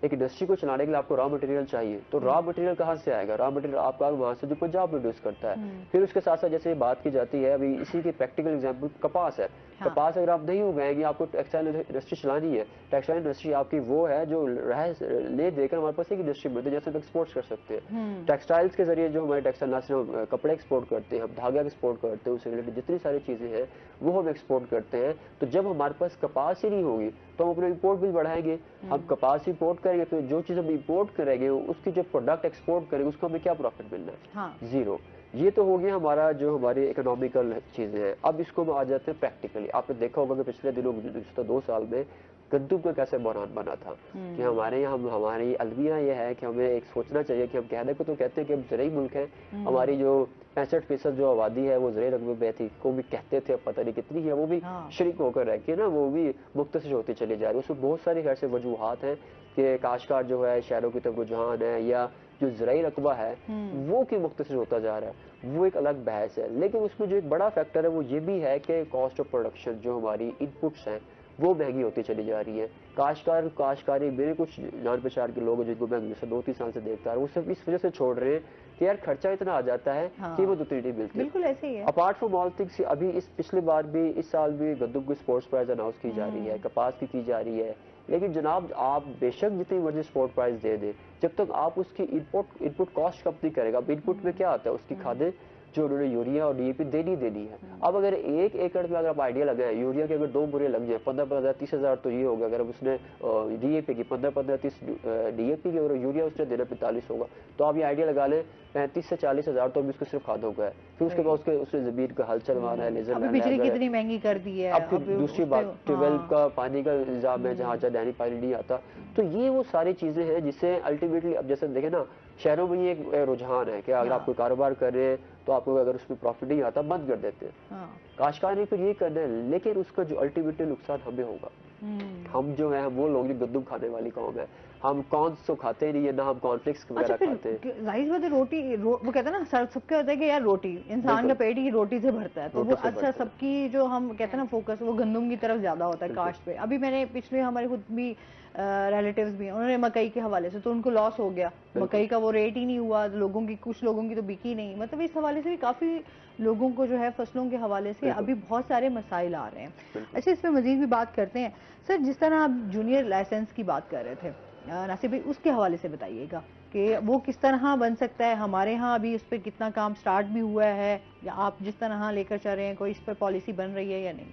एक इंडस्ट्री को चलाने के लिए आपको रॉ मटेरियल चाहिए, तो रॉ मटेरियल कहाँ से आएगा? रॉ मटेरियल आपका वहां से जो पंजाब प्रोड्यूस करता है। फिर उसके साथ साथ जैसे बात की जाती है, अभी इसी के प्रैक्टिकल एग्जांपल कपास है। कपास अगर आप नहीं उगाएंगे, आपको टेक्सटाइल इंडस्ट्री चलानी है, टेक्सटाइल इंडस्ट्री आपकी वो है जो ले देकर हमारे पास एक इंडस्ट्री बनती है जैसे हम एक्सपोर्ट कर सकते हैं। टेक्सटाइल्स के जरिए जो हमारे टेक्सटाइल, ना सिर्फ कपड़े एक्सपोर्ट करते हैं, हम धागा एक्सपोर्ट करते हैं, उससे रिलेटेड जितनी सारी चीजें हैं वो हम एक्सपोर्ट करते हैं। तो जब हमारे पास कपास ही नहीं होगी तो हम अपना इम्पोर्ट बिल बढ़ाएंगे। हम कपास ही इंपोर्ट करेंगे तो जो चीज़ हम इंपोर्ट करेंगे उसकी जो प्रोडक्ट एक्सपोर्ट करेंगे उसको हमें क्या प्रॉफिट मिलना है? हाँ। जीरो। ये तो हो गया हमारा जो हमारी इकोनॉमिकल चीज़ें हैं। अब इसको हम आ जाते हैं प्रैक्टिकली। आपने देखा होगा कि पिछले दिनों, पिछले 2 साल में गंदम का कैसे बहरान बना था कि हमारे यहाँ, हमारी अलविया ये है कि हमें एक सोचना चाहिए कि हम कहने को तो कहते हैं कि हम ज़रई मुल्क हैं, हमारी जो 65% जो आबादी है वो ज़रई रकबे में थी, को भी कहते थे, अब पता नहीं कितनी है, वो भी शरीक होकर रह के ना वो भी मुख्तसर होती चली जा रही है। उसमें बहुत सारी ऐसे वजूहात हैं कि काश्तकार जो है शहरों की तरफ रुझान है, या जो ज़राई रकबा है वो कि मुख्तसर होता जा रहा है, वो एक अलग बहस है। लेकिन उसमें जो एक बड़ा फैक्टर है वो ये भी है कि कॉस्ट ऑफ प्रोडक्शन, जो हमारी इनपुट्स हैं वो महंगी होती चली जा रही है। काश्तकारी मेरे कुछ जान पहचान के लोग हैं जिनको मैं 2-3 साल से देखता रहा हूँ, वो सिर्फ इस वजह से छोड़ रहे हैं कि यार खर्चा इतना आ जाता है कि वो उतनी नहीं मिलती। बिल्कुल ऐसे ही है। अपार्ट फ्रॉम ऑल थिंग्स, अभी इस पिछले बार भी, इस साल भी गंदम की स्पोर्ट्स प्राइज अनाउंस की जा रही है, कपास की जा रही है। लेकिन जनाब आप बेशक जितनी मर्जी स्पोर्ट प्राइस दे दें, जब तक आप उसकी इनपुट कॉस्ट कम नहीं करेगा। अब इनपुट में क्या आता है, उसकी खादें जो उन्होंने यूरिया और डीएपी देनी है। अब अगर 1 एकड़ में अगर आप आइडिया लगाए, यूरिया के अगर 2 बोरे लग जाए 15-15 30 हज़ार तो ये होगा। अगर उसने डीएपी की 15-15 30 डीएपी की और यूरिया उसने देना 45 होगा, तो आप ये आइडिया लगा लें 35 से 40 हज़ार तो अभी उसको सिर्फ खादों का है। फिर उसके बाद उसने जमीन का हल चलवाना है, लेजर अभी बिजली कितनी महंगी कर दी है। अब फिर दूसरी बात ट्यूबवेल का पानी का इंतजाम है जहाँ नहरी पानी नहीं आता। तो ये वो सारी चीजें हैं जिससे अल्टीमेटली, अब जैसे देखें ना, शहरों में ये एक रुझान है कि अगर आप कोई कारोबार कर रहे हैं तो आपको अगर उसमें प्रॉफिट नहीं आता बंद कर देते हैं। काश्तकार ने फिर ये करना है, लेकिन उसका जो अल्टीमेटली नुकसान हमें होगा। हम जो है वो लोग जो गंदम खाने वाली कौम है, हम कौन सो खाते नहीं है ना, हम कॉर्नफ्लेक्स वगैरह खाते हैं। जाहिर बात है रोटी वो कहते हैं ना, सबके होता है कि यार रोटी, इंसान का पेट ही रोटी से भरता है, तो वो अच्छा सबकी जो हम कहते हैं ना फोकस वो गंदम की तरफ ज्यादा होता है, काश्त पे। अभी मैंने पिछले हमारे खुद भी रिलेटिव्स भी उन्होंने मकई के हवाले से, तो उनको लॉस हो गया, मकई का वो रेट ही नहीं हुआ, लोगों की, कुछ लोगों की तो बिकी नहीं। मतलब इस हवाले से भी काफी लोगों को जो है फसलों के हवाले से अभी बहुत सारे मसाइल आ रहे हैं। अच्छा, इस पर मजीद भी बात करते हैं। सर, जिस तरह आप जूनियर लाइसेंस की बात कर रहे थे नासिर भाई, उसके हवाले से बताइएगा कि वो किस तरह बन सकता है। हमारे यहाँ अभी इस पर कितना काम स्टार्ट भी हुआ है, या आप जिस तरह लेकर चल रहे हैं कोई इस पर पॉलिसी बन रही है या नहीं?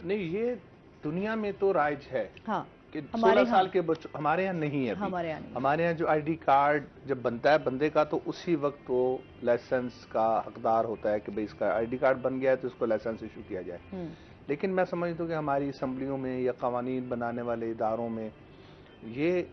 नहीं, ये दुनिया में तो राइज है। हाँ, कि 16 साल के बच्चों, हमारे यहाँ नहीं है। हमारे यहाँ जो आईडी कार्ड जब बनता है बंदे का, तो उसी वक्त वो लाइसेंस का हकदार होता है कि भाई इसका आईडी कार्ड बन गया है तो इसको लाइसेंस इशू किया जाए। लेकिन मैं समझता हूँ कि हमारी असम्बलियों में या कवानीन बनाने वाले इदारों में ये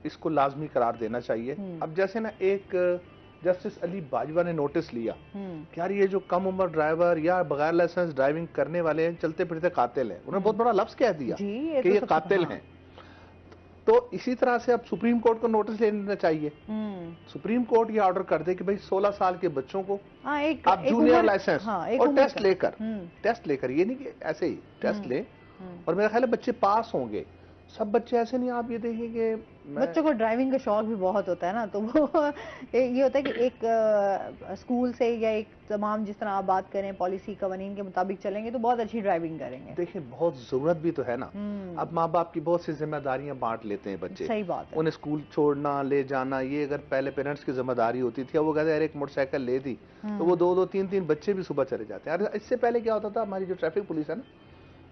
इसको लाजमी करार देना चाहिए। अब जैसे ना, एक जस्टिस अली बाजवा ने नोटिस लिया कि यार ये जो कम उम्र ड्राइवर या बगैर लाइसेंस ड्राइविंग करने वाले हैं, चलते फिरते कातिल हैं। उन्होंने बहुत बड़ा लफ्ज कह दिया कि ये कातिल हैं। तो इसी तरह से अब सुप्रीम कोर्ट को नोटिस लेना चाहिए। सुप्रीम कोर्ट ये ऑर्डर कर दे कि भाई 16 साल के बच्चों को आप जूनियर लाइसेंस और टेस्ट लेकर, ये नहीं कि ऐसे ही टेस्ट ले, और मेरा ख्याल है बच्चे पास होंगे। सब बच्चे ऐसे नहीं, आप ये देखेंगे बच्चों को ड्राइविंग का शौक भी बहुत होता है ना, तो वो ये होता है कि एक स्कूल से या एक तमाम, जिस तरह आप बात करें पॉलिसी कवानीन के मुताबिक चलेंगे तो बहुत अच्छी ड्राइविंग करेंगे। देखिए, बहुत जरूरत भी तो है ना। अब माँ बाप की बहुत सी जिम्मेदारियां बांट लेते हैं बच्चे। सही बात है। उन्हें स्कूल छोड़ना, ले जाना, ये अगर पहले पेरेंट्स की जिम्मेदारी होती थी, अब वो कहते हैं एक मोटरसाइकिल ले दी तो वो 2-2 3-3 बच्चे भी सुबह चले जाते हैं। इससे पहले क्या होता था, हमारी जो ट्रैफिक पुलिस है ना,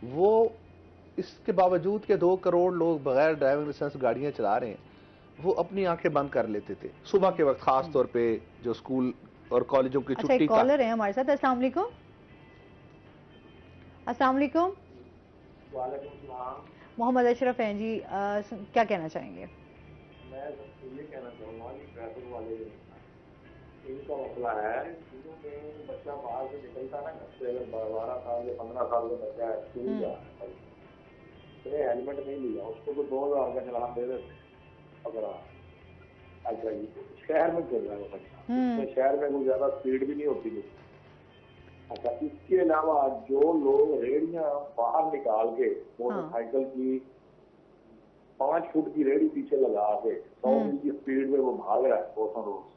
वो इसके बावजूद के 2 करोड़ लोग बगैर ड्राइविंग लाइसेंस गाड़ियां चला रहे हैं, वो अपनी आंखें बंद कर लेते थे सुबह के वक्त, खास तौर पे जो स्कूल और कॉलेजों की छुट्टी का। कॉलर है हमारे साथ। अस्सलाम वालेकुम। अस्सलाम वालेकुम। मोहम्मद अशरफ हैं जी, क्या कहना चाहेंगे? मैं ये कहना चाहूँगा कि ट्रैफिक वाले इनका मसला है, में बच्चा बाहर से निकलता ना, घर से अगर 12 साल या 15 साल का बच्चा है, स्कूल जा रहा है, हेलमेट नहीं लिया, उसको तो 2000 का चालान दे देते पकड़ा। अच्छा जी, शहर में चल रहा है वो बच्चा, शहर में कोई ज्यादा स्पीड भी नहीं होती है। अच्छा, इसके अलावा जो लोग रेहड़ियां बाहर निकाल के मोटरसाइकिल की 5 फुट की रेहड़ी पीछे लगा के 100 मील की स्पीड में वो भाग रहा है 200 रोज,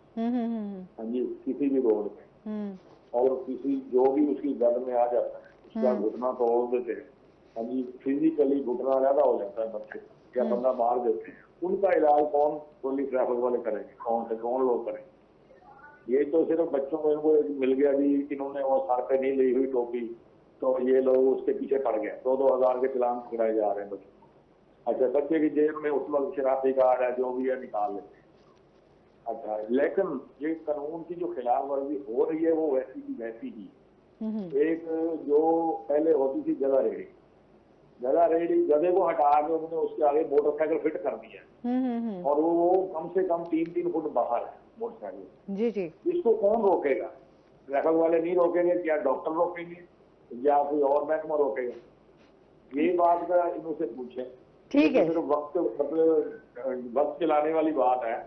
हाँ जी, किसी भी रोड में, और किसी जो भी उसकी गद में आ जाता है उसका घुटना तोड़ देते हैं, हाँ जी, फिजिकली घुटना ज्यादा हो जाता है बच्चे, क्या बंदा मार देते हैं। उनका इलाज कौन पुलिस ट्रैफिक वाले करेंगे? कौन लोग करेंगे? ये तो सिर्फ बच्चों को इनको मिल गया जी, इन्होंने वो सर पे नहीं ली हुई टोपी, तो ये लोग उसके पीछे पड़ गए, 2-2 हजार के चलान पकड़ाए जा रहे हैं बच्चों। अच्छा, बच्चे की जेब में उस वक्त शराबी कार्ड है, जो भी है, निकाल लेते हैं। अच्छा, लेकिन ये कानून की जो खिलाफ वर्जी हो रही है वो वैसी की वैसी ही। एक जो पहले होती थी जगह रेडी, गधे को हटा के उन्होंने उसके आगे मोटरसाइकिल फिट कर दिया और वो कम से कम 3-3 फुट बाहर है मोटरसाइकिल। जी जी। इसको कौन रोकेगा? ट्रैफिक वाले नहीं रोकेंगे, क्या डॉक्टर रोकेंगे या कोई और महकमा रोकेगा? ये बात का इनसे पूछे। ठीक है। फिर वक्त चलाने वाली बात है।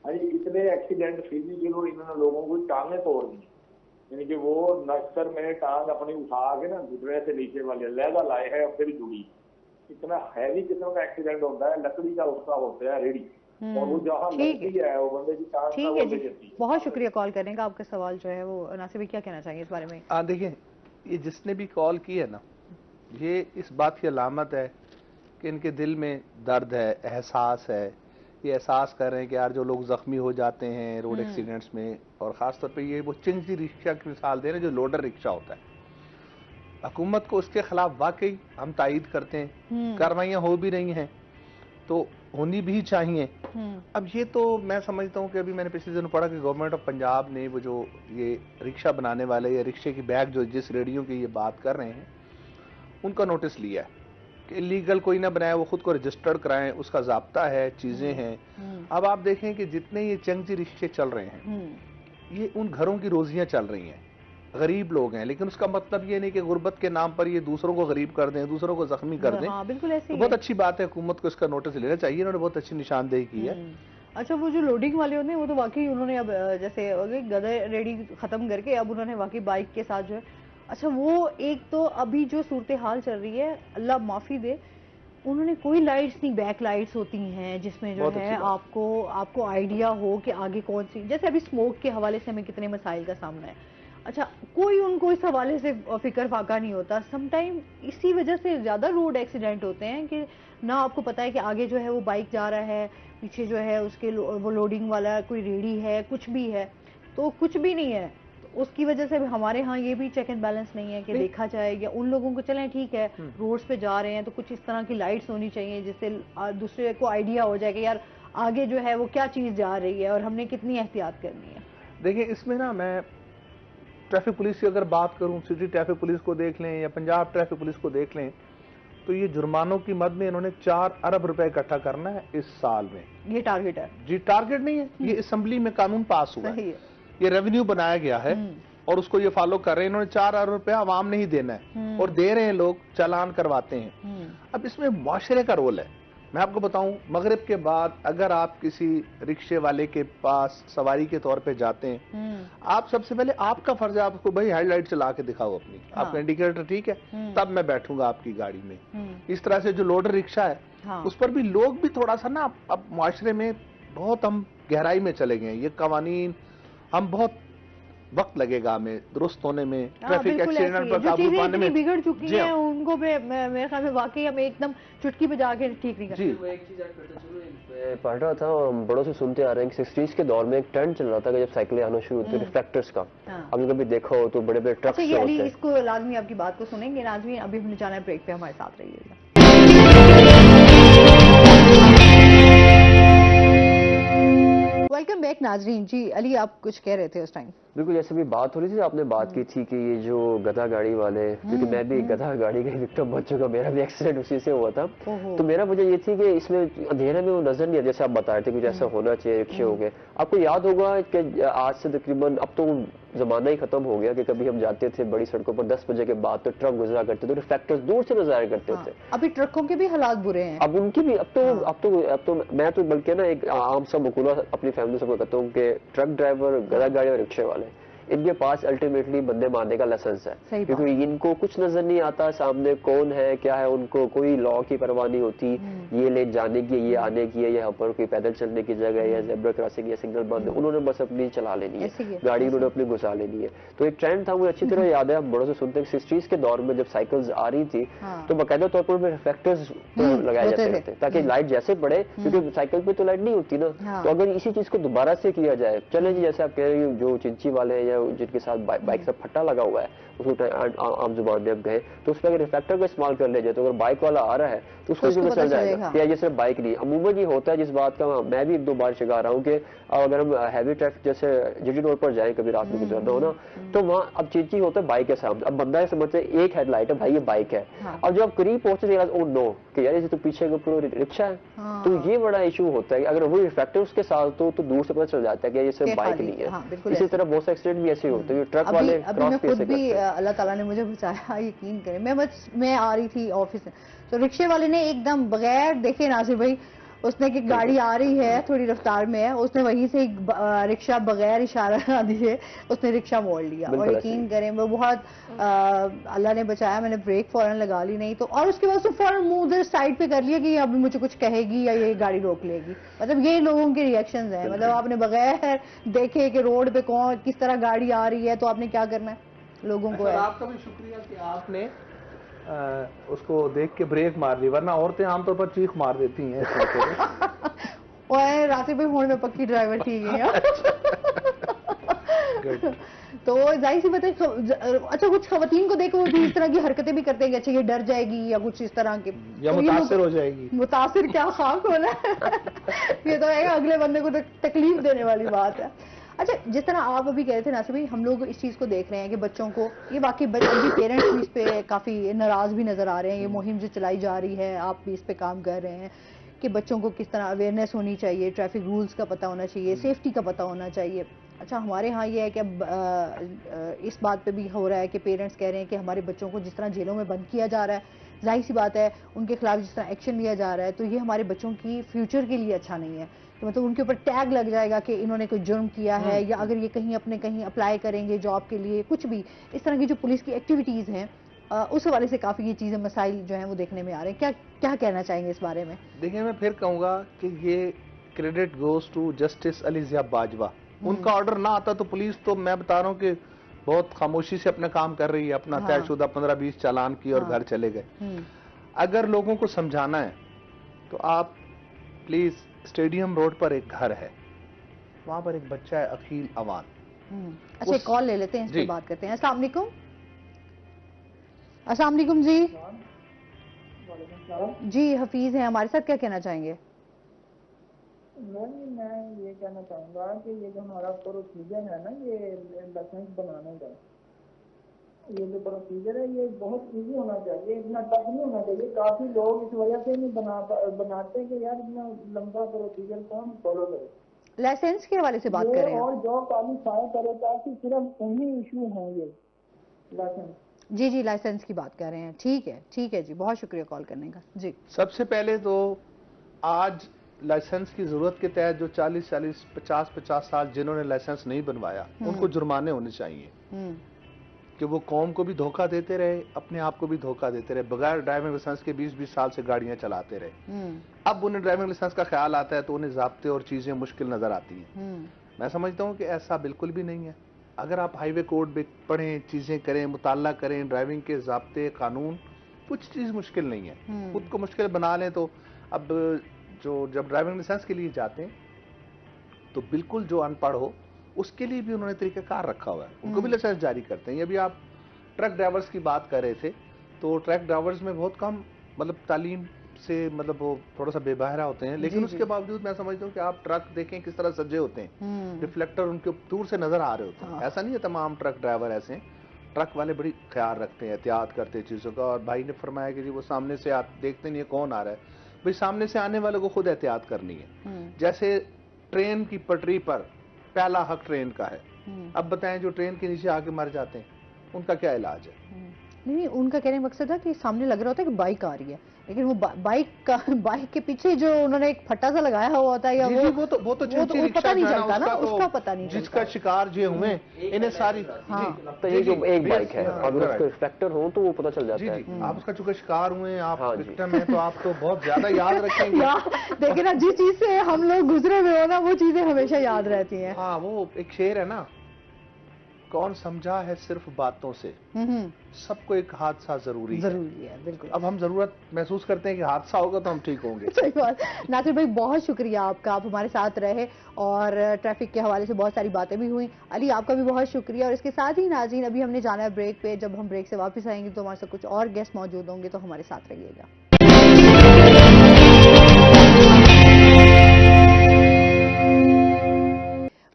इतने एक्सीडेंट फिजिकली इन्होंने लोगों को टांगे तोड़ दी, यानी कि वो नश्तर में टांग अपनी उठा के ना घुटने से नीचे वाले लहदा लाए है और फिर जुड़ी। इतना हैवी किस्म का एक्सीडेंट होता है, लकड़ी का उसका होता है रेडी, और वो जहाँ लगती है वो बंदे की टांग ठीक है जी, बहुत शुक्रिया कॉल करने का। आपका सवाल जो है वो नासिर भाई क्या कहना चाहेंगे इस बारे में? देखिए, ये जिसने भी कॉल की है ना, ये इस बात की अलामत है कि इनके दिल में दर्द है, एहसास है। ये एहसास कर रहे हैं कि यार जो लोग जख्मी हो जाते हैं रोड एक्सीडेंट्स में, और ख़ासतौर पे ये वो चिंची रिक्शा की मिसाल दे रहे हैं जो लोडर रिक्शा होता है। हुकूमत को उसके खिलाफ वाकई हम तायद करते हैं, कार्रवाइयाँ हो भी रही हैं तो होनी भी चाहिए। अब ये तो मैं समझता हूँ कि अभी मैंने पिछले दिनों पढ़ा कि गवर्नमेंट ऑफ पंजाब ने वो जो ये रिक्शा बनाने वाले या रिक्शे की बैग जो जिस रेडियो की ये बात कर रहे हैं उनका नोटिस लिया है कि इलीगल कोई ना बनाए, वो खुद को रजिस्टर्ड कराएं, उसका जाब्ता है, चीजें हैं। अब आप देखें कि जितने ये चंगची रिक्शे चल रहे हैं ये उन घरों की रोजियां चल रही हैं, गरीब लोग हैं, लेकिन उसका मतलब ये नहीं कि गुर्बत के नाम पर ये दूसरों को गरीब कर दें, दूसरों को जख्मी कर दें। हाँ, बिल्कुल ऐसे तो बहुत अच्छी बात है, हुकूमत को इसका नोटिस लेना चाहिए, उन्होंने बहुत अच्छी निशानदेही की है। अच्छा, वो जो लोडिंग वाले होते हैं वो तो वाकई उन्होंने अब जैसे गधे रेडी खत्म करके अब उन्होंने वाकई बाइक के साथ जो है, अच्छा वो एक तो अभी जो सूरत हाल चल रही है, अल्लाह माफी दे, उन्होंने कोई लाइट्स नहीं, बैक लाइट्स होती हैं जिसमें जो है आपको आइडिया हो कि आगे कौन सी, जैसे अभी स्मोक के हवाले से हमें कितने मसाइल का सामना है। अच्छा, कोई उनको इस हवाले से फिक्र फाका नहीं होता। समटाइम इसी वजह से ज्यादा रोड एक्सीडेंट होते हैं कि ना आपको पता है कि आगे जो है वो बाइक जा रहा है, पीछे जो है उसके वो लोडिंग वाला कोई रेडी है, कुछ भी है, तो कुछ भी नहीं है। उसकी वजह से हमारे यहाँ ये भी चेक एंड बैलेंस नहीं है कि देखा जाए या उन लोगों को, चलें ठीक है रोड्स पे जा रहे हैं तो कुछ इस तरह की लाइट्स होनी चाहिए जिससे दूसरे को आइडिया हो जाए कि यार आगे जो है वो क्या चीज जा रही है और हमने कितनी एहतियात करनी है। देखिए, इसमें ना मैं ट्रैफिक पुलिस की अगर बात करूं, सिटी ट्रैफिक पुलिस को देख लें या पंजाब ट्रैफिक पुलिस को देख लें, तो ये जुर्मानों की मद में इन्होंने 4 अरब रुपए इकट्ठा करना है इस साल में। ये टारगेट है जी, टारगेट नहीं है, ये असेंबली में कानून पास हुआ है, ये रेवेन्यू बनाया गया है और उसको ये फॉलो कर रहे हैं। इन्होंने 4 अरब रुपया आवाम ने ही देना है और दे रहे हैं, लोग चालान करवाते हैं। अब इसमें मुआशरे का रोल है। मैं आपको बताऊं, मगरिब के बाद अगर आप किसी रिक्शे वाले के पास सवारी के तौर पे जाते हैं, आप सबसे पहले आपका फर्ज है आपको भाई हेडलाइट चला के दिखाओ अपनी, आपका इंडिकेटर ठीक है, तब मैं बैठूंगा आपकी गाड़ी में। इस तरह से जो लोडर रिक्शा है उस पर भी लोग भी थोड़ा सा ना, अब मुआशरे में बहुत हम गहराई में चले गए, ये कवानीन हम बहुत वक्त लगेगा हमें दुरुस्त होने में, ट्रैफिक एक्सीडेंट पर काबू पाने में। बिगड़ चुकी हैं उनको मेरे ख्याल में वाकई हम एकदम चुटकी बजा के ठीक नहीं करते। वो एक चीज ऐड करते चलो, पढ़ रहा था और हम बड़ों से सुनते आ रहे हैं कि 60s के दौर में एक ट्रेंड चल रहा था कि जब साइकिलें आना शुरू होती है रिफ्लेक्टर्स का, हमने कभी देखा हो तो बड़े बड़े ट्रक्स होते हैं। इसको लाजमी आपकी बात को सुनेंगे नाज़मीन, अभी हमने जाना है ब्रेक पे, हमारे साथ रहिएगा। वेलकम बैक नाजरीन। जी अली, आप कुछ कह रहे थे उस टाइम? बिल्कुल, जैसे भी बात हो रही थी, आपने बात की थी कि ये जो गधा गाड़ी वाले, क्योंकि मैं भी गधा गाड़ी का विक्टिम बन चुका, मेरा भी एक्सीडेंट उसी से हुआ था। तो मेरा वजह ये थी कि इसमें अंधेरे में वो नजर नहीं आता, जैसे आप बता रहे थे कुछ ऐसा होना चाहिए रिक्शे हो गए। आपको याद होगा कि आज से तकरीबन, अब तो जमाना ही खत्म हो गया कि कभी हम जाते थे बड़ी सड़कों पर 10 बजे के बाद तो ट्रक गुजरा करते थे, रिफ्लेक्टर्स दूर से नजर करते थे। अभी ट्रकों के भी हालात बुरे हैं, अब उनकी भी, अब तो मैं तो बल्कि ना एक आम सा मकूला अपनी फैमिली से कहता हूँ कि ट्रक ड्राइवर, गधा गाड़ी और रिक्शे वाले, इनके पास अल्टीमेटली बंदे मारने का लाइसेंस है, क्योंकि इनको कुछ नजर नहीं आता सामने कौन है क्या है, उनको कोई लॉ की परवाह नहीं होती, ये लेन जाने की, ये आने की है, यहाँ पर कोई पैदल चलने की जगह है या ज़ेब्रा क्रॉसिंग या सिग्नल बंद है, उन्होंने बस अपनी चला लेनी है, गाड़ी उन्होंने अपनी घुसा लेनी है। तो एक ट्रेंड था, मुझे अच्छी तरह याद है, बड़ों से सुनते हैं 60s के दौर में जब साइकिल्स आ रही थी तो बाकायदा तौर पर रिफ्लेक्टर्स लगाए जाते थे ताकि लाइट जैसे पड़े, क्योंकि साइकिल पे तो लाइट नहीं होती ना। तो अगर इसी चीज को दोबारा से किया जाए, चले जी जैसे आप कह रहे हैं जो चिंची वाले या जिनके साथ बाइक से फट्टा लगा हुआ है, उसको आम जुबान में अब गए, तो उसमें अगर रिफ्लेक्टर का इस्तेमाल कर ले जाए तो अगर बाइक वाला आ रहा है तो उसको पता चल जाएगा कि ये सिर्फ बाइक नहीं। अमूमन ये होता है, जिस बात का मैं भी 1-2 बार शिकार रहा हूँ कि अगर हम हैवी ट्रैफिक जैसे जीटी रोड पर जाए, कभी रात में गुजरना हो ना, तो वहाँ अब चीज होता है बाइक के सामने, अब बंदा समझते एक हेडलाइट है, भाई ये बाइक है। अब जब करीब पहुंचते ओ नो कि यार ये तो पीछे का रिक्शा है, तो ये बड़ा इशू होता है। अगर वो रिफ्लेक्टर उसके साथ तो दूर से पता चल जाता है कि ये सिर्फ बाइक नहीं है। इसी तरह बहुत से एक्सीडेंट भी ऐसे होते हैं, ट्रक वाले क्रॉस कैसे करते हैं। अल्लाह ताला ने मुझे बचाया, यकीन करें। मैं आ रही थी ऑफिस में, तो रिक्शे वाले ने एकदम बगैर देखे नासिर भाई, उसने कि गाड़ी आ रही है थोड़ी रफ्तार में है, उसने वहीं से रिक्शा बगैर इशारा दिए उसने रिक्शा मोड़ लिया। और यकीन करें वो बहुत अल्लाह ने बचाया, मैंने ब्रेक फौरन लगा ली नहीं तो, और उसके बाद उसने फौरन मुंह उधर साइड पे कर लिया कि अभी मुझे कुछ कहेगी या ये गाड़ी रोक लेगी। मतलब ये लोगों के रिएक्शंस हैं, मतलब आपने बगैर देखे कि रोड पे कौन किस तरह गाड़ी आ रही है तो आपने क्या करना है लोगों को। आपका भी शुक्रिया कि आपने उसको देख के ब्रेक मार ली, वरना औरतें आमतौर पर चीख मार देती हैं। और राशि भाई फोन में पक्की ड्राइवर ठीक है। तो जाहिर सी बात है, अच्छा कुछ खवातीन को देखो भी इस तरह की हरकतें भी करते हैं, अच्छा ये डर जाएगी या कुछ इस तरह के, या तो मुतासिर हो जाएगी। मुतासिर क्या खाक होना ये तो है अगले बंदे को तकलीफ देने वाली बात है। अच्छा, जिस तरह आप अभी कह रहे थे नासिर भाई, हम लोग इस चीज को देख रहे हैं कि बच्चों को, ये वाकई अभी पेरेंट्स भी इस पे काफी नाराज भी नजर आ रहे हैं। ये मुहिम जो चलाई जा रही है, आप भी इस पे काम कर रहे हैं कि बच्चों को किस तरह अवेयरनेस होनी चाहिए, ट्रैफिक रूल्स का पता होना चाहिए, सेफ्टी का पता होना चाहिए। अच्छा, हमारे यहाँ ये है कि अब इस बात पे भी हो रहा है कि पेरेंट्स कह रहे हैं कि हमारे बच्चों को जिस तरह जेलों में बंद किया जा रहा है, जाहिर सी बात है उनके खिलाफ जिस तरह एक्शन लिया जा रहा है, तो ये हमारे बच्चों की फ्यूचर के लिए अच्छा नहीं है। तो मतलब उनके ऊपर टैग लग जाएगा कि इन्होंने कोई जुर्म किया है, या अगर ये कहीं अप्लाई करेंगे जॉब के लिए, कुछ भी इस तरह की जो पुलिस की एक्टिविटीज़ हैं, उस हवाले से काफ़ी ये चीज़ें मसाइल जो हैं वो देखने में आ रहे हैं। क्या कहना चाहेंगे इस बारे में? देखिए, मैं फिर कहूँगा कि ये credit goes to Justice Ali Zia Bajwa. उनका ऑर्डर ना आता तो पुलिस, तो मैं बता रहा हूँ कि बहुत खामोशी से अपना काम कर रही है, अपना तयशुदा 15-20 चालान किए और घर चले गए। अगर लोगों को समझाना है तो आप प्लीज, स्टेडियम रोड पर एक घर है, वहां पर एक बच्चा है अकील अवान। अच्छा, एक कॉल ले लेते हैं, इस पे बात करते हैं। अस्सलाम वालेकुम। अस्सलाम वालेकुम जी। जी हफीज हैं हमारे साथ, क्या कहना चाहेंगे? मैं ये कहना चाहूंगा कि ये जो हमारा प्रोसीजर है ना, ये लाइसेंस बनाने का, ये जो प्रोसीजर है ये बहुत इजी होना चाहिए, इतना टफ नहीं होना चाहिए। काफी लोग इस वजह से नहीं बनाते कि यार इतना लंबा प्रोसीजर कौन फॉलो करे। लाइसेंस के हवाले से बात कर रहे हैं और जो क्वालिफाई करे, ताकि सिर्फ उन्हीं इशू हों ये लाइसेंस। जी, लाइसेंस की बात कर रहे हैं। ठीक है जी, बहुत शुक्रिया कॉल करने का जी। सबसे पहले तो आज लाइसेंस की जरूरत के तहत जो 40-40, 50-50 साल जिन्होंने लाइसेंस नहीं बनवाया, उनको जुर्माने होने चाहिए कि वो कौम को भी धोखा देते रहे, अपने आप को भी धोखा देते रहे, बगैर ड्राइविंग लाइसेंस के 20-20 साल से गाड़ियां चलाते रहे। अब उन्हें ड्राइविंग लाइसेंस का ख्याल आता है तो उन्हें ज़ाब्ते और चीजें मुश्किल नजर आती हैं। मैं समझता हूँ कि ऐसा बिल्कुल भी नहीं है। अगर आप हाईवे कोड पे पढ़ें, चीजें करें, मुताला करें, ड्राइविंग के ज़ाब्ते कानून, कुछ चीज मुश्किल नहीं है। खुद को मुश्किल बना लें तो अब जब ड्राइविंग लाइसेंस के लिए जाते हैं तो बिल्कुल जो अनपढ़ हो उसके लिए भी उन्होंने तरीकाकार रखा हुआ है, उनको भी लाइसेंस जारी करते हैं। अभी आप ट्रक ड्राइवर्स की बात कर रहे थे, तो ट्रक ड्राइवर्स में बहुत कम मतलब तालीम से मतलब वो थोड़ा सा बेबहरा होते हैं, लेकिन उसके बावजूद मैं समझता हूँ कि आप ट्रक देखें किस तरह सजे होते हैं, रिफ्लेक्टर उनके दूर से नजर आ रहे होते हैं। ऐसा नहीं है तमाम ट्रक ड्राइवर ऐसे हैं, ट्रक वाले बड़ी ख्याल रखते हैं, एहतियात करते हैं चीज़ों का। और भाई ने फरमाया कि जी वो सामने से देखते नहीं है कौन आ रहा है, भाई सामने से आने वाले को खुद एहतियात करनी है। जैसे ट्रेन की पटरी पर पहला हक ट्रेन का है, अब बताएं जो ट्रेन के नीचे आके मर जाते हैं उनका क्या इलाज है? नहीं, उनका कहने का मकसद है कि सामने लग रहा होता है कि बाइक आ रही है, लेकिन वो बाइक के पीछे जो उन्होंने एक फट्टा सा लगाया हुआ होता है, या वो तो पता नहीं चलता ना, उसका पता नहीं, जिसका शिकार जो हुए इन्हें सारी तो ये जो एक बाइक है, अगर उसके रिफ्लेक्टर हो तो वो पता चल जाता है। आप उसका चूंकि शिकार हुए, आप विक्टिम हैं, तो आप तो बहुत ज्यादा याद रखेंगे। देखिए ना, जिस चीज से हम लोग गुजरे हुए हो ना, वो चीजें हमेशा याद रहती हैं। हाँ, वो एक शेर है ना, कौन समझा है सिर्फ बातों से, सबको एक हादसा जरूरी है। बिल्कुल। अब हम जरूरत महसूस करते हैं कि हादसा होगा तो हम ठीक होंगे। सही बात। नासिर भाई बहुत शुक्रिया आपका, आप हमारे साथ रहे और ट्रैफिक के हवाले से बहुत सारी बातें भी हुई। अली आपका भी बहुत शुक्रिया। और इसके साथ ही नाज़रीन अभी हमने जाना है ब्रेक पे, जब हम ब्रेक से वापस आएंगे तो हमारे साथ कुछ और गेस्ट मौजूद होंगे, तो हमारे साथ रहिएगा।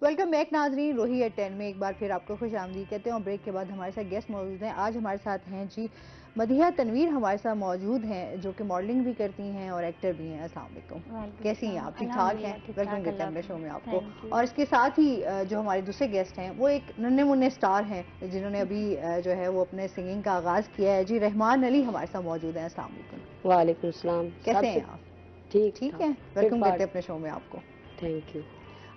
वेलकम बैक नाजरीन, रोही एट 10 में एक बार फिर आपको खुश आमदीद कहते हैं। और ब्रेक के बाद हमारे साथ गेस्ट मौजूद हैं। आज हमारे साथ हैं जी मदिहा तनवीर, हमारे साथ मौजूद हैं, जो कि मॉडलिंग भी करती हैं और एक्टर भी हैं। अस्सलाम वालेकुम, कैसी हैं आप? ठीक ठाक हैं? वेलकम करते हैं अपने शो में आपको। और इसके साथ ही जो हमारे दूसरे गेस्ट हैं वो एक नन्हे मुन्ने स्टार हैं, जिन्होंने अभी जो है वो अपने सिंगिंग का आगाज किया है जी। रहमान अली हमारे साथ मौजूद हैं। अस्सलाम वालेकुम। वालेकुम सलाम। कैसे हैं आप? ठीक है, वेलकम करते हैं अपने शो में आपको। Thank you.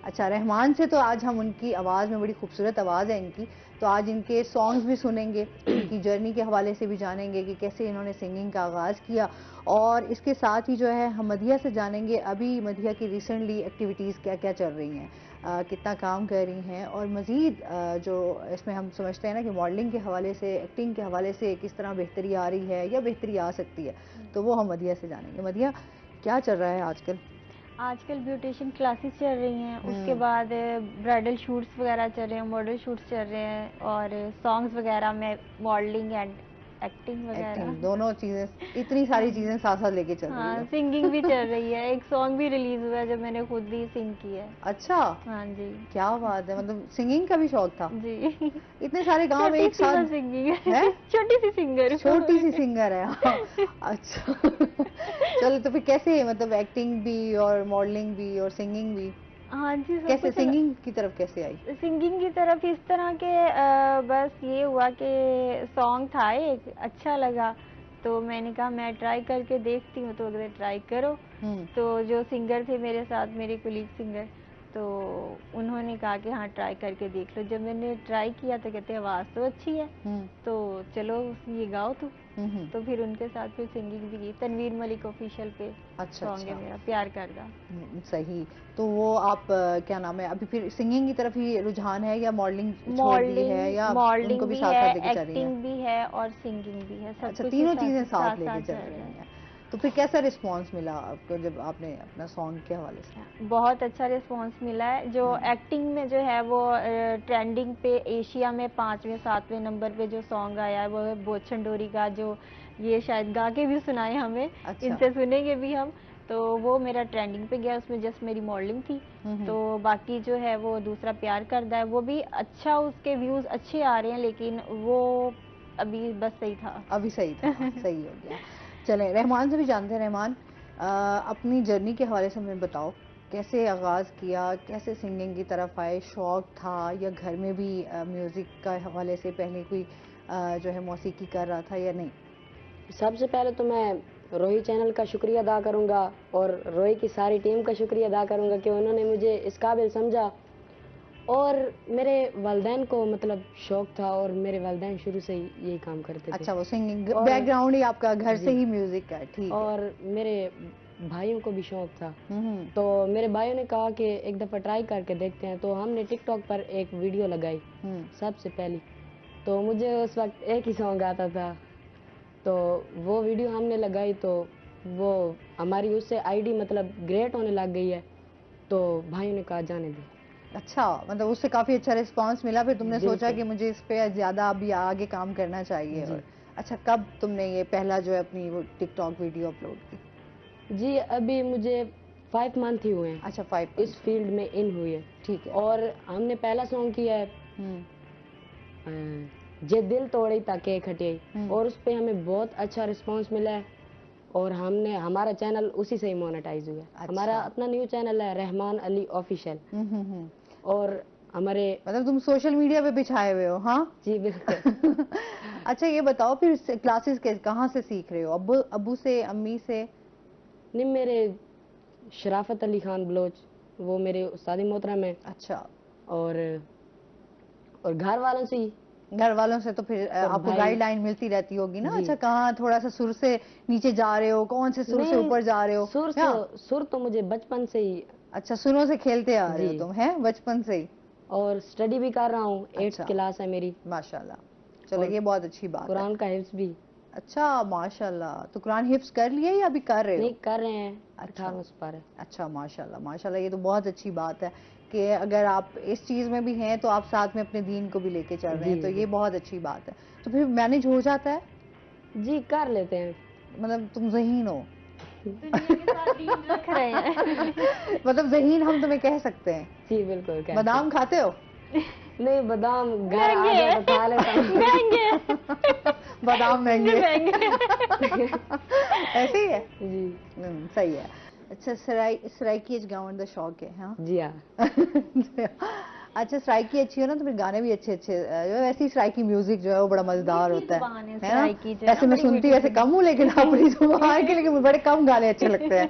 अच्छा, रहमान से तो आज हम उनकी आवाज़ में, बड़ी खूबसूरत आवाज़ है इनकी, तो आज इनके सॉन्ग्स भी सुनेंगे, इनकी जर्नी के हवाले से भी जानेंगे कि कैसे इन्होंने सिंगिंग का आगाज़ किया। और इसके साथ ही जो है हम मदिहा से जानेंगे अभी मदिहा की रिसेंटली एक्टिविटीज़ क्या क्या चल रही हैं, कितना काम कर रही हैं, और मज़ीद जो इसमें हम समझते हैं ना कि मॉडलिंग के हवाले से, एक्टिंग के हवाले से किस तरह बेहतरी आ रही है या बेहतरी आ सकती है, तो वो हम मदिहा से जानेंगे। मदिहा, क्या चल रहा है आजकल? आजकल ब्यूटिशियन क्लासेस चल रही हैं, उसके बाद ब्राइडल शूट्स वगैरह चल रहे हैं, मॉडल शूट्स चल रहे हैं, और सॉन्ग्स वगैरह में मॉडलिंग एंड एक्टिंग वगैरह, दोनों चीजें, इतनी सारी चीजें साथ साथ लेके चल रही है। सिंगिंग भी चल रही है। एक सॉन्ग भी रिलीज हुआ है जो मैंने खुद ही सिंग किया है। अच्छा, हाँ जी, क्या बात है, मतलब सिंगिंग का भी शौक था जी। इतने सारे काम एक साथ? सिंगिंग है, छोटी सी सिंगर, छोटी सी सिंगर है। हाँ। अच्छा। चलो, तो फिर कैसे, मतलब एक्टिंग भी और मॉडलिंग भी और सिंगिंग भी? हाँ जी। कैसे सिंगिंग की तरफ कैसे आई? सिंगिंग की तरफ इस तरह के बस ये हुआ कि सॉन्ग था एक, अच्छा लगा, तो मैंने कहा मैं ट्राई करके देखती हूँ, तो अगर ट्राई करो। तो जो सिंगर थे मेरे साथ, मेरे कोलीग सिंगर, तो उन्होंने कहा कि हाँ ट्राई करके देख लो। जब मैंने ट्राई किया तो कहते आवाज़ तो अच्छी है, तो चलो ये गाओ तू। तो फिर उनके साथ फिर सिंगिंग भी की, तनवीर मलिक ऑफिशियल पे सॉन्ग है मेरा, प्यार करदा। सही। तो वो आप क्या नाम है, अभी फिर सिंगिंग की तरफ ही रुझान है या मॉडलिंग है, या मॉडलिंग भी भी साथ है, साथ लेके चल रही एक्टिंग भी है और सिंगिंग भी है, सब अच्छा, कुछ तीनों चीजें साथ लेके चल रहा रही है। हैं। तो फिर कैसा रिस्पांस मिला आपको जब आपने अपना सॉन्ग के हवाले से? बहुत अच्छा रिस्पांस मिला है। जो एक्टिंग में जो है वो ट्रेंडिंग पे एशिया में 5वें 7वें नंबर पे जो सॉन्ग आया है वो है बोचन डोरी का, जो ये शायद गा के भी सुनाए हमें। अच्छा। इनसे सुनेंगे भी हम, तो वो मेरा ट्रेंडिंग पे गया, उसमें जस्ट मेरी मॉडलिंग थी। तो बाकी जो है वो दूसरा प्यार करदा है, वो भी अच्छा, उसके व्यूज अच्छे आ रहे हैं, लेकिन वो अभी बस सही था, अभी सही था। सही हो गया। चले, रहमान से भी जानते हैं। रहमान, अपनी जर्नी के हवाले से हमें बताओ, कैसे आगाज़ किया, कैसे सिंगिंग की तरफ आए, शौक था या घर में भी म्यूज़िक का हवाले से पहले कोई जो है मौसीकी कर रहा था या नहीं? सबसे पहले तो मैं रोही चैनल का शुक्रिया अदा करूंगा और रोही की सारी टीम का शुक्रिया अदा करूंगा कि उन्होंने मुझे इस काबिल समझा, और मेरे वालिदैन को मतलब शौक था, और मेरे वालिदैन शुरू से ही यही काम करते थे। अच्छा, वो सिंगिंग बैकग्राउंड ही आपका घर से ही म्यूजिक का? ठीक। और मेरे भाइयों को भी शौक था, तो मेरे भाइयों ने कहा कि एक दफ़ा ट्राई करके देखते हैं, तो हमने टिकटॉक पर एक वीडियो लगाई सबसे पहली। तो मुझे उस वक्त एक ही सॉन्ग आता था, तो वो वीडियो हमने लगाई, तो वो हमारी उससे आईडी मतलब ग्रेट होने लग गई है, तो भाइयों ने कहा जाने दे। अच्छा, मतलब उससे काफी अच्छा रिस्पांस मिला, फिर तुमने सोचा कि मुझे इस पे ज्यादा अभी आगे काम करना चाहिए। और अच्छा, कब तुमने ये पहला जो है अपनी वो टिकटॉक वीडियो अपलोड की? जी, अभी मुझे 5 मंथ ही हुए हैं। अच्छा, 5 इस फील्ड में इन हुई है। ठीक है। और हमने पहला सॉन्ग किया है जे दिल तोड़ी ताके खटियाई, और उस पे हमें बहुत अच्छा रिस्पांस मिला है, और हमने, हमारा चैनल उसी से ही मोनेटाइज हुआ है। अच्छा। हमारा अपना न्यू चैनल है रहमान अली ऑफिशियल, और हमारे, मतलब तुम सोशल मीडिया पे भी छाए हुए हो? हाँ जी बिल्कुल। अच्छा, ये बताओ फिर क्लासेस कहाँ से सीख रहे हो? अब्बू से, अम्मी से? नहीं, मेरे शराफत अली खान बलोच, वो मेरे उस्तादी मोहतरम है। अच्छा। और घर वालों से ही? घर वालों से तो फिर आपको गाइडलाइन मिलती रहती होगी ना? अच्छा, कहाँ थोड़ा सा सुर से नीचे जा रहे हो, कौन से सुर से ऊपर जा रहे हो? सुर तो मुझे बचपन से ही। अच्छा, सुरों से खेलते आ रहे हो तुम, हैं, बचपन से ही? और स्टडी भी कर रहा हूँ, 8th क्लास है मेरी। माशाल्लाह, चलो ये बहुत अच्छी बात है। कुरान का हिफ्ज भी। अच्छा माशाल्लाह, तो कुरान हिफ्ज कर लिया या अभी कर रहे हो? नहीं, कर रहे हैं, 18वां पारा है। अच्छा माशाल्लाह माशाल्लाह, ये तो बहुत अच्छी बात है कि अगर आप इस चीज में भी हैं तो आप साथ में अपने दीन को भी लेके चल रहे हैं, तो ये बहुत अच्छी बात है। तो फिर मैनेज हो जाता है? जी कर लेते हैं। मतलब तुम ज़हीन हो? दुनिया के साथ डील रख रहे हैं। मतलब ज़हीन हम तुम्हें कह सकते हैं? जी बिल्कुल। बादाम खाते हो? नहीं, बादाम घर आ जाए तो खा लेता हूँ। बादाम महंगे। ऐसे ही है जी। सही है। अच्छा, सराइकी गाउन का शौक है? हाँ जी हाँ। अच्छा, सराइकी अच्छी हो ना तो फिर गाने भी अच्छे अच्छे, वैसे ही सराइकी म्यूजिक जो है वो बड़ा मजेदार होता है ना? वैसे मैं सुनती वैसे कम हूँ, लेकिन अपनी जुबान के लेकिन बड़े कम गाने अच्छे लगते हैं।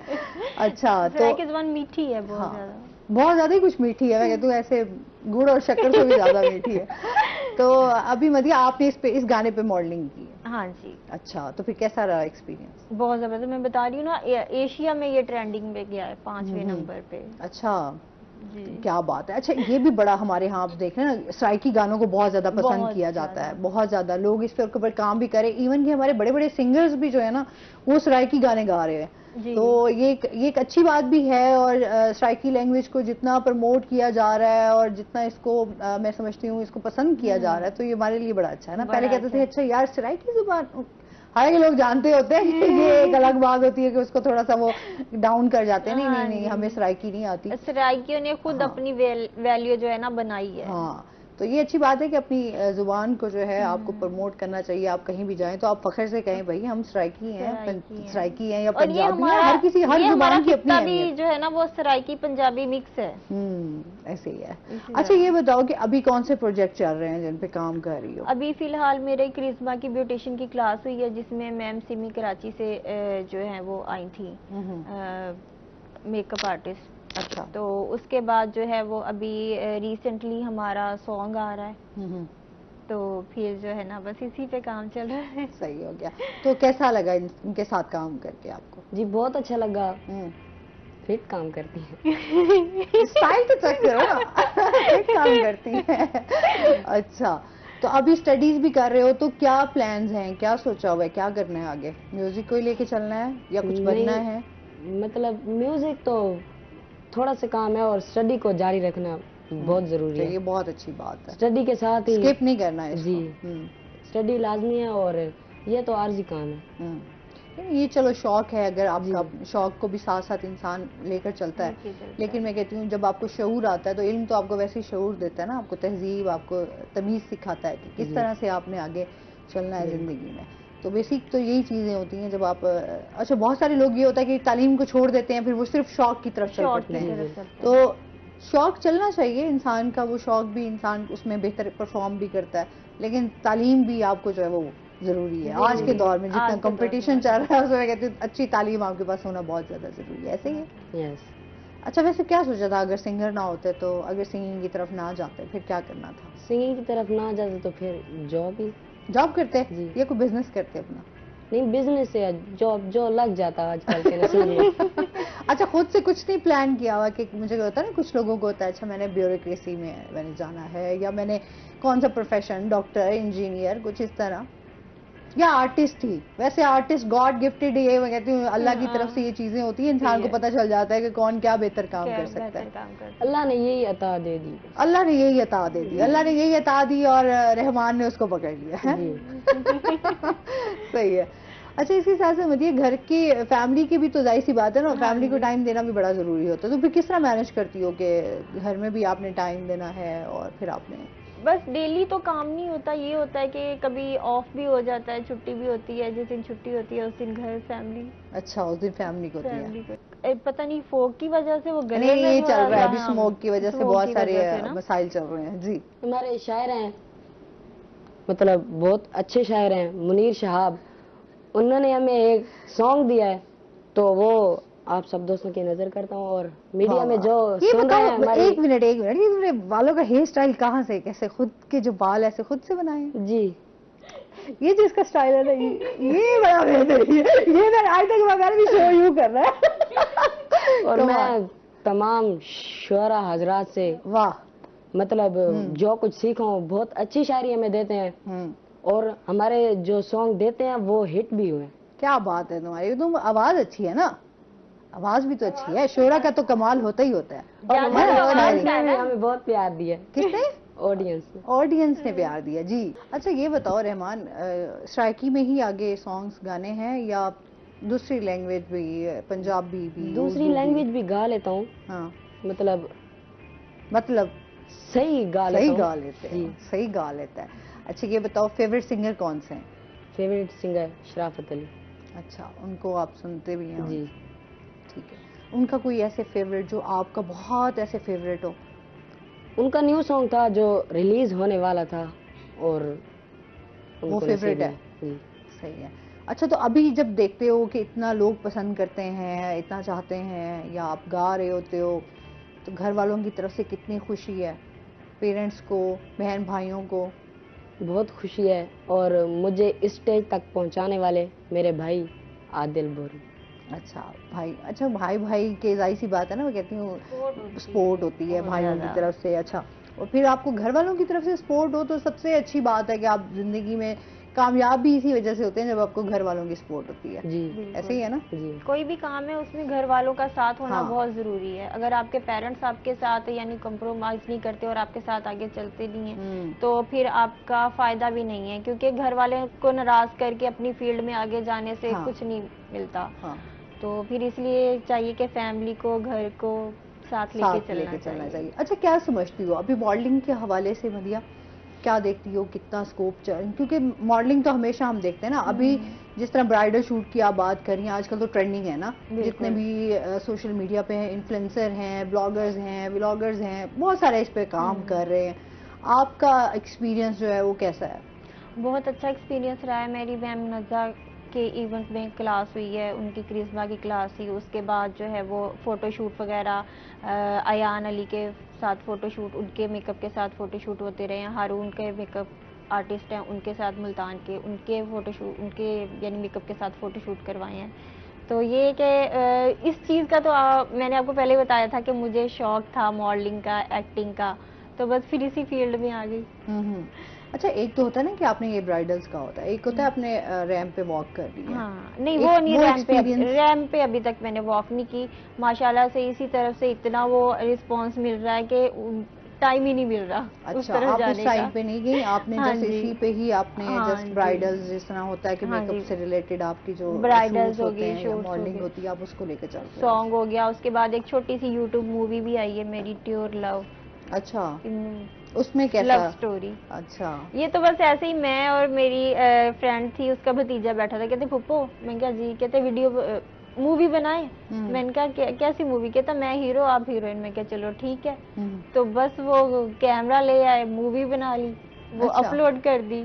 अच्छा, तो मीठी है बहुत ज्यादा, बहुत ज्यादा ही कुछ मीठी है, मैं कहती हूँ ऐसे गुड़ और शक्कर से भी ज्यादा मीठी है। तो अभी मदिया आपने इस गाने पे मॉडलिंग की है? हाँ जी। अच्छा, तो फिर कैसा रहा एक्सपीरियंस? बहुत जबरदस्त, मैं बता रही हूँ ना, एशिया में ये ट्रेंडिंग पे गया है 5वें नंबर पे। अच्छा जी, क्या बात है। अच्छा, ये भी बड़ा हमारे यहाँ आप देख रहे हैं ना, सराइकी गानों को बहुत ज्यादा पसंद किया जाता है, बहुत ज्यादा लोग इस पे ऊपर काम भी करें, इवन कि हमारे बड़े बड़े सिंगर्स भी जो है ना वो सराइकी गाने गा रहे हैं। तो ये एक अच्छी बात भी है, और सराइकी लैंग्वेज को जितना प्रमोट किया जा रहा है और जितना इसको मैं समझती हूँ इसको पसंद किया जा रहा है, तो ये हमारे लिए बड़ा अच्छा है ना। पहले कहते थे अच्छा यार सराइकी जुबान, हालांकि लोग जानते होते हैं कि ये एक अलग बात होती है कि उसको थोड़ा सा वो डाउन कर जाते हैं। नहीं नहीं, हमें सराइकी नहीं आती। सराइकियों ने खुद अपनी वैल्यू जो है ना बनाई है। हाँ, तो ये अच्छी बात है कि अपनी जुबान को जो है आपको प्रमोट करना चाहिए। आप कहीं भी जाएं तो आप फख्र से कहें भाई हम सराइकी हैं, सराइकी हैं या पंजाबी हैं, हर किसी हर जुबान की अपनी भी जो है ना वो सराइकी पंजाबी मिक्स है। ऐसे ही है। अच्छा, ये बताओ कि अभी कौन से प्रोजेक्ट चल रहे हैं जिन पे काम कर रही हो? अभी फिलहाल मेरे करिश्मा की ब्यूटिशियन की क्लास हुई है, जिसमें मैम सिमी कराची से जो है वो आई थी, मेकअप आर्टिस्ट। अच्छा, तो उसके बाद जो है वो अभी रिसेंटली हमारा सॉन्ग आ रहा है, तो फिर जो है ना बस इसी पे काम चल रहा है। सही हो गया। तो कैसा लगा इनके साथ काम करके आपको? जी बहुत अच्छा लगा। फिट काम करती है। स्टाइल तो चेक करो ना। फिट काम करती है। अच्छा, तो अभी स्टडीज भी कर रहे हो, तो क्या प्लान्स हैं, क्या सोचा हुआ है, क्या करना है आगे? म्यूजिक को ही लेके चलना है या कुछ बनना है? मतलब म्यूजिक तो थोड़ा सा काम है और स्टडी को जारी रखना बहुत जरूरी है। ये बहुत अच्छी बात है, स्टडी के साथ ही स्किप नहीं करना है जी। स्टडी लाजमी है और ये तो आर्जी काम है। ये चलो शौक है, अगर आपका शौक को भी साथ साथ इंसान लेकर चलता है, लेकिन मैं कहती हूँ जब आपको शऊर आता है तो इल्म तो आपको वैसे ही शऊर देता है ना, आपको तहजीब, आपको तमीज़ सिखाता है कि किस तरह से आपने आगे चलना है ज़िंदगी में। तो बेसिक तो यही चीज़ें होती हैं जब आप अच्छा, बहुत सारे लोग ये होता है कि तालीम को छोड़ देते हैं, फिर वो सिर्फ शौक की तरफ चल पड़ते हैं। तो शौक चलना चाहिए इंसान का, वो शौक भी इंसान उसमें बेहतर परफॉर्म भी करता है, लेकिन तालीम भी आपको जो है वो जरूरी है। आज के दौर में जितना कंपटीशन चल रहा है उसमें कहती हूँ अच्छी तालीम आपके पास होना बहुत ज्यादा जरूरी है। ऐसे ही है। यस। अच्छा, वैसे क्या सोचा था अगर सिंगर ना होते, तो अगर सिंगिंग की तरफ ना जाते फिर क्या करना था? सिंगिंग की तरफ ना जाते तो फिर जॉब करते या कोई बिजनेस करते अपना? नहीं, बिजनेस है, जॉब जो लग जाता है आजकल के नसीब में। अच्छा, खुद से कुछ नहीं प्लान किया हुआ कि मुझे होता है ना, कुछ लोगों को होता है अच्छा मैंने ब्यूरोक्रेसी में मैंने जाना है, या मैंने कौन सा प्रोफेशन, डॉक्टर, इंजीनियर, कुछ इस तरह, या आर्टिस्ट ही? वैसे आर्टिस्ट गॉड गिफ्टेड, ये मैं कहती हूँ अल्लाह की तरफ से ये चीजें होती है, इंसान को पता चल जाता है कि कौन क्या बेहतर काम कर सकता है। अल्लाह ने यही अता दे दी, अल्लाह ने यही अता दे दी, अल्लाह ने यही अता दी और रहमान ने उसको पकड़ लिया है। सही है। अच्छा, इसी हिसाब से मतलब घर की फैमिली की भी तो जाहिर सी बात है ना, फैमिली को टाइम देना भी बड़ा जरूरी होता है, तो फिर किस तरह मैनेज करती हो कि घर में भी आपने टाइम देना है और फिर आपने? बस डेली तो काम नहीं होता, ये होता है कि कभी ऑफ भी हो जाता है, छुट्टी भी होती है, जिस दिन छुट्टी होती है उस दिन घर फैमिली। अच्छा, उस दिन फैमिली को होती है। पता नहीं फोक की वजह से वो गले में ये चल रहा है अभी, स्मोक की वजह से बहुत सारे मसाइल चल रहे हैं जी। हमारे शायर हैं, मतलब बहुत अच्छे शायर हैं, मुनीर शहाब, उन्होंने हमें एक सॉन्ग दिया है, तो वो आप सब दोस्तों की नजर करता हूँ और मीडिया में जो सुन रहे हैं हमारे। एक मिनट, ये तुमने बालों का हेयर स्टाइल कहाँ से, कैसे खुद के जो बाल ऐसे खुद से बनाए? जी, ये जो इसका स्टाइल है ना, ये बड़ा बेहतरीन है, ये मैं आज तक मैंने भी शो यू कर रहा है। और मैं तमाम शुरा हजरात से वाह मतलब जो कुछ सीखा हूँ, बहुत अच्छी शायरी हमें देते हैं और हमारे जो सॉन्ग देते हैं वो हिट भी हुए। क्या बात है तुम्हारी, तुम आवाज अच्छी है ना, आवाज भी तो अच्छी है, शोरा का तो कमाल होता ही होता है। और हमारे ऑडियंस ने भी हमें बहुत प्यार दिया। किसने? ऑडियंस ने प्यार दिया जी। अच्छा ये बताओ रहमान, सराइकी में ही आगे सॉन्ग्स गाने हैं या दूसरी लैंग्वेज भी, पंजाबी भी? दूसरी लैंग्वेज भी गा लेता हूँ। हाँ मतलब सही गा लेता है। अच्छा ये बताओ फेवरेट सिंगर कौन से हैं? फेवरेट सिंगर शराफत अली। अच्छा, उनको आप सुनते भी हैं? जी ठीक है। उनका कोई ऐसे फेवरेट जो आपका बहुत ऐसे फेवरेट हो? उनका न्यू सॉन्ग था जो रिलीज होने वाला था और वो फेवरेट है? सही है। अच्छा तो अभी जब देखते हो कि इतना लोग पसंद करते हैं, इतना चाहते हैं, या आप गा रहे होते हो, तो घर वालों की तरफ से कितनी खुशी है? पेरेंट्स को, बहन भाइयों को? बहुत खुशी है। और मुझे इस स्टेज तक पहुंचाने वाले मेरे भाई आदिल बोरी। अच्छा भाई के जाहिर सी बात है ना, मैं कहती हूँ सपोर्ट होती है भाइयों की तरफ से। अच्छा, और फिर आपको घर वालों की तरफ से सपोर्ट हो तो सबसे अच्छी बात है कि आप जिंदगी में कामयाब भी इसी वजह से होते हैं जब आपको घर वालों की सपोर्ट होती है। जी ऐसे ही है ना? जी। कोई भी काम है उसमें घर वालों का साथ होना बहुत जरूरी है। अगर आपके पेरेंट्स आपके साथ यानी कंप्रोमाइज नहीं करते और आपके साथ आगे चलते नहीं है तो फिर आपका फायदा भी नहीं है, क्योंकि घर वाले को नाराज करके अपनी फील्ड में आगे जाने से कुछ नहीं मिलता। तो फिर इसलिए चाहिए कि फैमिली को, घर को साथ लेके चलना चाहिए। अच्छा क्या समझती हो अभी मॉडलिंग के हवाले से मदिया, क्या देखती हो, कितना स्कोप क्योंकि मॉडलिंग तो हमेशा हम देखते हैं ना, अभी जिस तरह ब्राइडल शूट की आप बात कर रही हैं, आजकल तो ट्रेंडिंग है ना, जितने भी सोशल मीडिया पे इन्फ्लुएंसर हैं, ब्लॉगर्स हैं, व्लॉगर्स हैं, बहुत सारे इस पे काम कर रहे हैं। आपका एक्सपीरियंस जो है वो कैसा है? बहुत अच्छा एक्सपीरियंस रहा है। मेरी मैम नज़ा के इवेंट में क्लास हुई है, उनकी क्रिस्मा की क्लास थी, उसके बाद जो है वो फ़ोटोशूट वगैरह, अयान अली के साथ फ़ोटोशूट, उनके मेकअप के साथ फ़ोटोशूट होते रहे हैं। हारून के मेकअप आर्टिस्ट हैं, उनके साथ मुल्तान के, उनके फ़ोटोशूट, उनके यानी मेकअप के साथ फ़ोटोशूट करवाए हैं। तो ये कि इस चीज़ का तो मैंने आपको पहले बताया था कि मुझे शौक़ था मॉडलिंग का, एक्टिंग का, तो बस फिर इसी फील्ड में आ गई। अच्छा एक तो होता है ना कि आपने ये ब्राइडल्स का होता है, एक होता है आपने रैंप पे वॉक कर लिया। हाँ, नहीं वो नहीं, रैंप पे अभी तक मैंने वॉक नहीं की। माशाल्लाह से इसी तरफ से इतना वो रिस्पांस मिल रहा है कि टाइम ही नहीं मिल रहा। अच्छा, उस तरफ आप जाने उस साइड पे नहीं गई आपने? जैसे इसी पे ही आपने जस्ट ब्राइडल्स जिस तरह होता है कि मेकअप से रिलेटेड आपकी जो ब्राइडल्स हो गई, मॉडलिंग होती है, आप उसको लेकर चलते हो। सॉन्ग हो गया, उसके बाद एक छोटी सी यूट्यूब मूवी भी आई है मेरी, ट्योर लव। अच्छा, उसमें कैसा? Love story. अच्छा, ये तो बस ऐसे ही मैं और मेरी फ्रेंड थी, उसका भतीजा बैठा था, कहते फुप्पो, मैं क्या जी, कहते वीडियो मूवी बनाए। मैंने कहा कैसी मूवी? कहता मैं हीरो आप हीरोइन। मैं क्या चलो ठीक है। तो बस वो कैमरा ले आए, मूवी बना ली, वो अपलोड कर दी,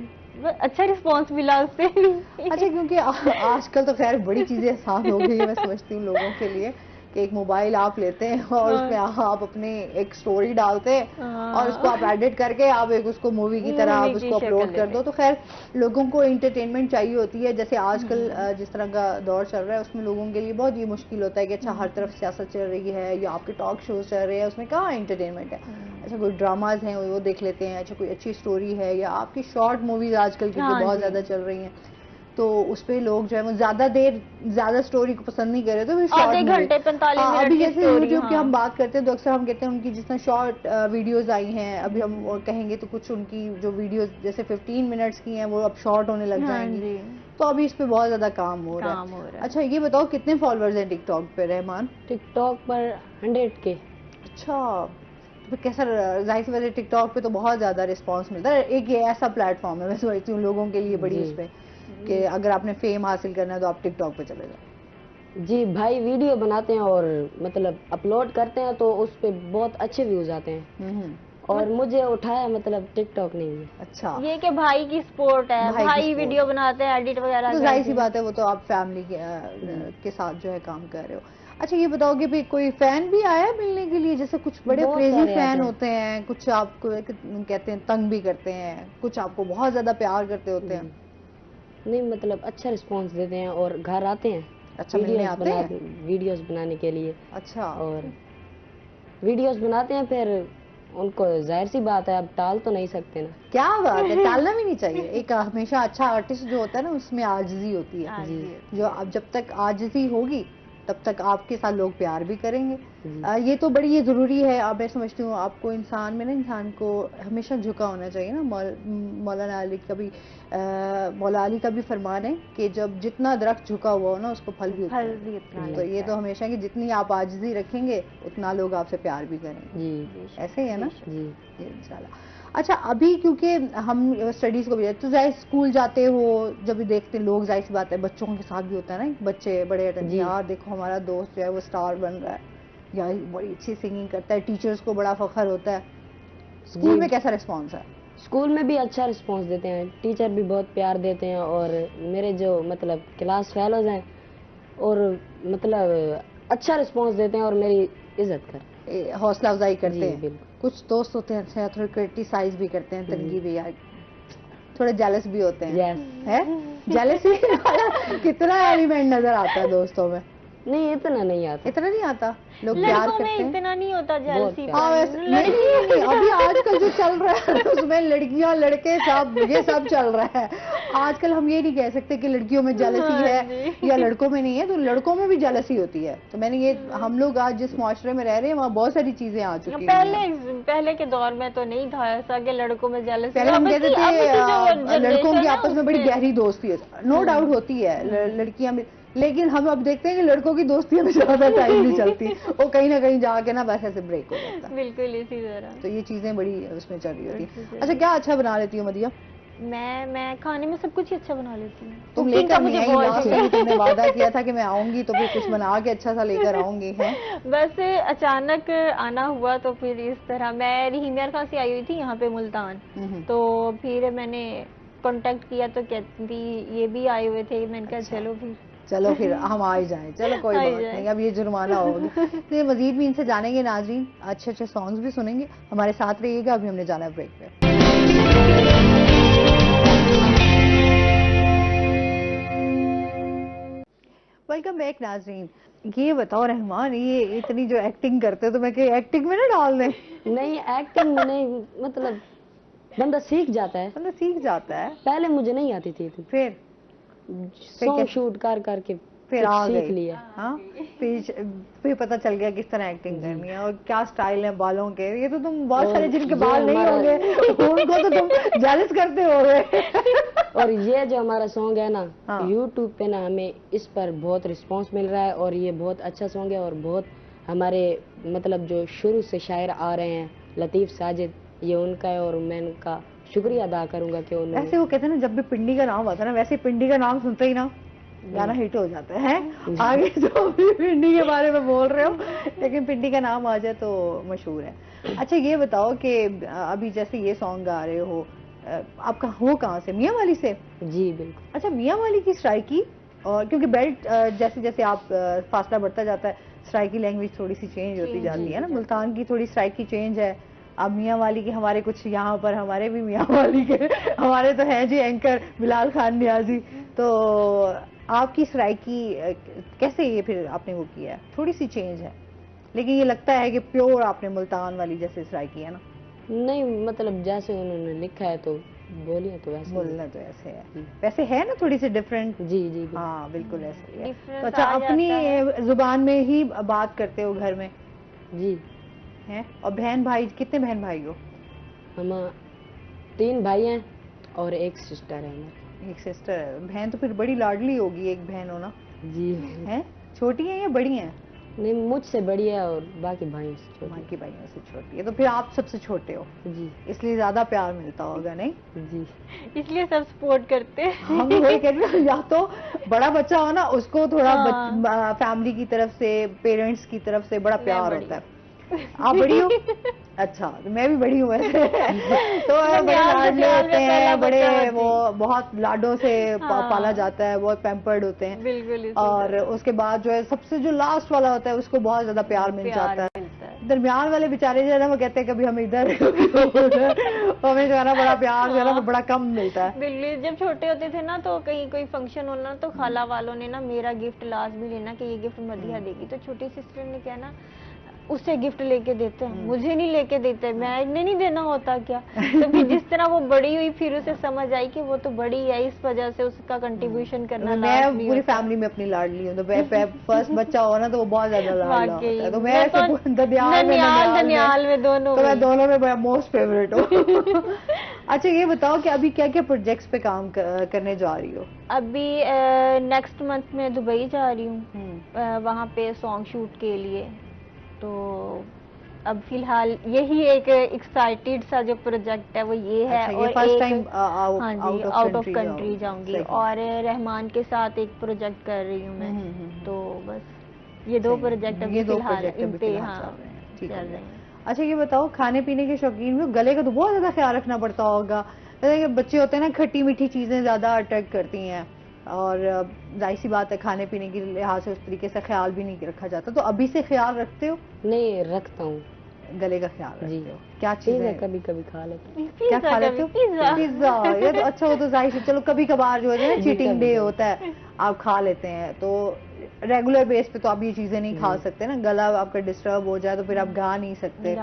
अच्छा रिस्पांस मिला उससे भी। अच्छा, क्योंकि आजकल तो खैर बड़ी चीजें आसान हो गई है, मैं समझती हूँ लोगों के लिए कि एक मोबाइल आप लेते हैं और उसमें आप अपनी एक स्टोरी डालते हैं और उसको आप एडिट करके आप एक उसको मूवी की तरह आप उसको अपलोड कर दो। तो खैर लोगों को एंटरटेनमेंट चाहिए होती है, जैसे आजकल जिस तरह का दौर चल रहा है उसमें लोगों के लिए बहुत ही मुश्किल होता है कि अच्छा हर तरफ सियासत चल रही है या आपके टॉक शोज चल रहे हैं, उसमें कहाँ एंटरटेनमेंट है। अच्छा कोई ड्रामाज हैं वो देख लेते हैं, अच्छा कोई अच्छी स्टोरी है, या आपकी शॉर्ट मूवीज आजकल की बहुत ज्यादा चल रही हैं, तो उस पे लोग जो है वो ज्यादा स्टोरी को पसंद नहीं कर रहे, तो आधे घंटे 45 मिनट अभी जैसे यूट्यूब की हम बात करते हैं तो अक्सर हम कहते हैं उनकी जितना शॉर्ट वीडियोस आई हैं, अभी हम कहेंगे तो कुछ उनकी जो वीडियोस जैसे 15 मिनट्स की हैं वो अब शॉर्ट होने लग जाएंगी। तो अभी इस पे बहुत ज्यादा काम हो रहा है। अच्छा ये बताओ कितने फॉलोअर्स हैं टिकटॉक पे रहमान? टिकटॉक पर 100K। अच्छा, तो कैसा? जाहिर सी बात है टिकटॉक पे तो बहुत ज्यादा रिस्पॉन्स मिलता है, एक ये ऐसा प्लेटफॉर्म है मैं समझती हूँ लोगों के लिए बड़ी, उस पे कि अगर आपने फेम हासिल करना है तो आप टिकटॉक पे चले जाओ। जी भाई, वीडियो बनाते हैं और मतलब अपलोड करते हैं तो उस पे बहुत अच्छे व्यूज आते हैं और मुझे उठाया मतलब टिकटॉक नहीं है। अच्छा, ये कि भाई की सपोर्ट है, भाई वीडियो बनाते हैं, एडिट वगैरह, तो जाहिर सी बात है वो तो आप फैमिली के साथ जो है काम कर रहे हो। अच्छा ये बताओ कि भाई कोई फैन भी आया है मिलने के लिए? जैसे कुछ बड़े क्रेजी फैन होते हैं, कुछ आपको कहते हैं तंग भी करते हैं, कुछ आपको बहुत ज्यादा प्यार करते होते हैं। नहीं मतलब अच्छा रिस्पांस देते हैं और घर आते हैं। अच्छा, मिलने आते हैं वीडियोस बनाने के लिए। अच्छा, और वीडियोस बनाते हैं फिर उनको जाहिर सी बात है, अब टाल तो नहीं सकते ना। क्या बात है, टालना भी नहीं चाहिए। एक हमेशा अच्छा आर्टिस्ट जो होता है ना, उसमें आजिज़ी होती है। जो अब जब तक आजिज़ी होगी तब तक आपके साथ लोग प्यार भी करेंगे। ये तो बड़ी ये ज़रूरी है। अब मैं समझती हूँ आपको इंसान में ना, इंसान को हमेशा झुका होना चाहिए ना। मौलाना अली का भी फरमान है कि जब जितना दरख्त झुका हुआ हो ना, उसको फल भी उतना है। तो ये तो हमेशा कि जितनी आप आजिज़ी रखेंगे उतना लोग आपसे प्यार भी करेंगे। ऐसे ही है ना जी, इंशाल्लाह। अच्छा, अभी क्योंकि हम स्टडीज को भी तो जाए स्कूल जाते हो, जब भी देखते लोग, जाहिर सी बात है बच्चों के साथ भी होता है ना, बच्चे बड़े यार देखो हमारा दोस्त जो है वो स्टार बन रहा है, या बड़ी अच्छी सिंगिंग करता है, टीचर्स को बड़ा फख्र होता है। स्कूल में कैसा रिस्पॉन्स है? स्कूल में भी अच्छा रिस्पॉन्स देते हैं, टीचर भी बहुत प्यार देते हैं, और मेरे जो मतलब क्लास फेलोज हैं और मतलब अच्छा रिस्पॉन्स देते हैं और मेरी इज्जत करते हैं, हौसला अफजाई करते हैं। कुछ दोस्त होते हैं थोड़े क्रिटिसाइज भी करते हैं, तनकीद भी, यार थोड़े जेलस भी होते हैं। है जेलसी कितना एलिमेंट नजर आता है दोस्तों में? नहीं, इतना नहीं आता। इतना नहीं आता? लोग प्यार करते हैं, इतना नहीं होता जेलसी। हाँ नहीं, अभी आजकल जो चल रहा है उसमें लड़कियां लड़के सब ये सब चल रहा है आजकल। हम ये नहीं कह सकते कि लड़कियों में जेलसी है या लड़कों में नहीं है, तो लड़कों में भी जेलसी होती है। तो मैंने ये, हम लोग आज जिस मुआशरे में रह रहे हैं वहाँ बहुत सारी चीजें आ चुकी हैं। पहले के दौर में तो नहीं था ऐसा कि लड़कों में जेलसी। पहले हम कहते थे लड़कों की आपस में बड़ी गहरी दोस्ती है, नो डाउट होती है लड़कियां, लेकिन हम अब देखते हैं कि लड़कों की दोस्तियां में ज्यादा टाइम नहीं चलती, वो कहीं ना कहीं जाके ना बस ऐसे ब्रेक हो जाता है। बिल्कुल इसी तरह। तो ये चीजें बड़ी उसमें चल रही होती है। अच्छा, क्या अच्छा बना लेती हो मदिया? मैं खाने में सब कुछ ही अच्छा बना लेती हूँ। तुम लेकर नहीं आई, लास्ट टाइम तुमने वादा किया था कि मैं आऊंगी तो फिर कुछ बना के अच्छा सा लेकर आऊंगी। है बस अचानक आना हुआ, तो फिर इस तरह मैं रहीम खां से आई हुई थी यहाँ पे मुल्तान, तो फिर मैंने कांटेक्ट किया तो कहती ये भी आए हुए थे, मैंने कहा चलो फिर हम आ ही जाएं। चलो कोई बात नहीं, अब ये जुर्माना होगी। तो मजीद भी इनसे जानेंगे नाज़रीन, अच्छे अच्छे सॉन्ग्स भी सुनेंगे, हमारे साथ रहिएगा। अभी हमने जाना है ब्रेक पे। वेलकम बैक नाज़रीन। ये बताओ रहमान, ये इतनी जो एक्टिंग करते हो तो मैं एक्टिंग में ना डाल दें? नहीं, एक्टिंग में नहीं, मतलब बंदा सीख जाता है। बंदा सीख जाता है। पहले मुझे नहीं आती थी, फिर सॉन्ग शूट कर करके फिर आ सीख लिया। हाँ, फिर पता चल गया किस तरह एक्टिंग करनी है और क्या स्टाइल है बालों के। ये तो तुम बहुत सारे जिनके बाल नहीं होंगे उनको तो तुम जेलस करते होगे। और ये जो हमारा सॉन्ग है ना, यूट्यूब पे ना हमें इस पर बहुत रिस्पांस मिल रहा है, और ये बहुत अच्छा सॉन्ग है, और बहुत हमारे मतलब जो शुरू से शायर आ रहे हैं लतीफ साजिद, ये उनका है, और मैं उनका शुक्रिया अदा करूंगा कि उन्होंने। वैसे वो कहते हैं ना, जब भी पिंडी का नाम आता है ना, वैसे पिंडी का नाम सुनते ही ना गाना हिट हो जाता है। आगे जो भी पिंडी के बारे में बोल रहे हो, लेकिन पिंडी का नाम आ जाए तो मशहूर है। अच्छा, ये बताओ कि अभी जैसे ये सॉन्ग गा रहे हो, आपका हो कहाँ से? मियाँ वाली से? जी बिल्कुल। अच्छा, मियाँ वाली की सराइकी, और क्योंकि बेल्ट जैसे जैसे आप फासला बढ़ता जाता है, सराइकी लैंग्वेज थोड़ी सी चेंज होती जाती है ना। मुल्तान की थोड़ी सराइकी चेंज है, अब मियाँ वाली के हमारे कुछ यहाँ पर, हमारे भी मियाँ वाली के हमारे तो हैं जी एंकर बिलाल खान नियाजी। तो आपकी सराइकी कैसे ये फिर आपने वो किया है? थोड़ी सी चेंज है, लेकिन ये लगता है कि प्योर आपने मुल्तान वाली जैसे सराइकी है ना? नहीं, मतलब जैसे उन्होंने लिखा है तो बोलिए, तो वैसे बोलना तो ऐसे है, वैसे है ना थोड़ी सी डिफरेंट। जी जी हाँ बिल्कुल ऐसे ही है। तो अच्छा, अपनी जुबान में ही बात करते हो घर में? जी। हैं? और बहन भाई, कितने बहन भाई हो? हम 3 भाई हैं और एक सिस्टर है हमारी। एक सिस्टर है। बहन तो फिर बड़ी लाडली होगी, एक बहन हो ना? जी। हैं? छोटी है या बड़ी है? नहीं, मुझसे बड़ी है और बाकी भाइयों से छोटी। बाकी भाइयों से छोटी है, तो फिर आप सबसे छोटे हो जी, इसलिए ज्यादा प्यार मिलता होगा। नहीं जी, इसलिए सब सपोर्ट करते हैं। हम वही कह रहे हैं, या तो बड़ा बच्चा हो ना, उसको थोड़ा फैमिली की तरफ से, पेरेंट्स की तरफ से बड़ा प्यार होता है। आप बड़ी हो? अच्छा, तो मैं भी बड़ी हूँ वैसे। तो बड़े लाडले होते हैं, बड़े वो बहुत लाडों से पाला जाता है, बहुत पैम्पर्ड होते हैं। बिल्कुल। और उसके बाद जो है सबसे जो लास्ट वाला होता है उसको बहुत ज्यादा प्यार मिल जाता है। दरमियान वाले बेचारे जो है ना, वो कहते हैं कभी हम इधर हमें जो है ना बड़ा प्यार जो है ना बड़ा कम मिलता है। बिल्कुल। जब छोटे होते थे ना, तो कहीं कोई फंक्शन होना तो खाला वालों ने ना मेरा गिफ्ट लाजमी लेना कि ये गिफ्ट मदिया देगी, तो छोटी सिस्टर ने कहना उसे गिफ्ट लेके देते हैं, मुझे नहीं लेके देते, मैंने नहीं देना होता क्या? तो फिर जिस तरह वो बड़ी हुई फिर उसे समझ आई कि वो तो बड़ी है, इस वजह से उसका कंट्रीब्यूशन करना मैं पूरी फैमिली में अपनी लाडली हूँ, तो फर्स्ट बच्चा हो ना तो वो बहुत ज्यादा लाडला होता है, तो मैं दनियाल में दोनों, तो मैं दोनों में मोस्ट फेवरेट हूँ। अच्छा ये बताओ कि अभी क्या क्या प्रोजेक्ट्स पे काम करने जा रही हो? अभी नेक्स्ट मंथ में दुबई जा रही हूँ, वहाँ पे सॉन्ग शूट के लिए। तो अब फिलहाल यही एक एक्साइटेड सा जो प्रोजेक्ट है वो ये है। अच्छा, और फर्स्ट टाइम हाँ जी, आउट ऑफ कंट्री जाऊंगी, और रहमान के साथ एक प्रोजेक्ट कर रही हूँ मैं। तो बस ये दो प्रोजेक्ट अभी फिलहाल इन पे चल रहे हैं। अच्छा ये बताओ, खाने पीने के शौकीन में गले का तो बहुत ज्यादा ख्याल रखना पड़ता होगा, बच्चे होते हैं ना खट्टी मीठी चीजें ज्यादा अट्रैक्ट करती हैं, और जाहिर सी बात है खाने पीने के लिहाज से उस तरीके से ख्याल भी नहीं रखा जाता, तो अभी से ख्याल रखते हो? नहीं, रखता हूँ, गले का ख्याल रखते हो? क्या चीज है? कभी कभी खा लेते हैं। क्या खा लेते हो? पिज्जा। ये तो अच्छा, वो तो जाहिर से चलो कभी कभार जो है ना चीटिंग डे होता है आप खा लेते हैं, तो रेगुलर बेस पे तो आप ये चीजें नहीं खा सकते ना, गला आपका डिस्टर्ब हो जाए तो फिर आप गा नहीं सकते।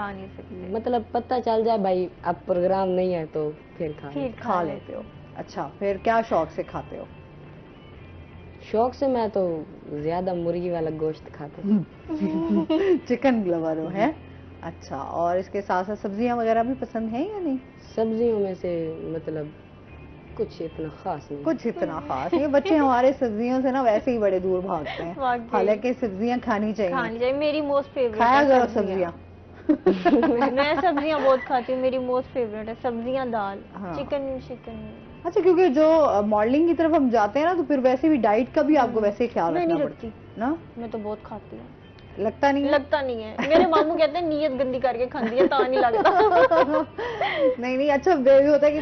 मतलब पता चल जाए भाई अब प्रोग्राम नहीं है तो फिर खा लेते हो। अच्छा, फिर क्या शौक से खाते हो? शौक से मैं तो ज्यादा मुर्गी वाला गोश्त खाता हूँ। चिकन लवर हो है? अच्छा, और इसके साथ साथ सब्जियां वगैरह भी पसंद हैं या नहीं? सब्जियों में से मतलब कुछ इतना खास नहीं। कुछ इतना खास नहीं। बच्चे हमारे सब्जियों से ना वैसे ही बड़े दूर भागते हैं, हालांकि सब्जियां खानी चाहिए। मेरी मोस्ट फेवरेट खाया करो सब्जियां। मैं सब्जियां बहुत खाती हूँ, मेरी मोस्ट फेवरेट है सब्जियां, दाल, चिकन। अच्छा, क्योंकि जो मॉडलिंग की तरफ हम जाते हैं ना तो फिर वैसे भी डाइट का भी आपको वैसे ही ख्याल रखना पड़ता है ना? मैं तो बहुत खाती हूँ। लगता नहीं है। मेरे मामू कहते हैं नीयत गंदी करके खाती है, तो नहीं लगता। नहीं, अच्छा वे भी होता है कि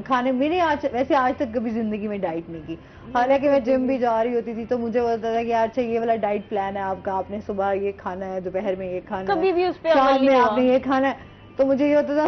खाने मैंने वैसे आज तक कभी जिंदगी में डाइट नहीं की, हालांकि मैं जिम भी जा रही होती थी तो मुझे बोलता था कि अच्छा ये वाला डाइट प्लान है आपका, आपने सुबह ये खाना है, दोपहर में ये खाना है, कभी भी उस पे शाम में आपने ये खाना है, तो मुझे ये होता था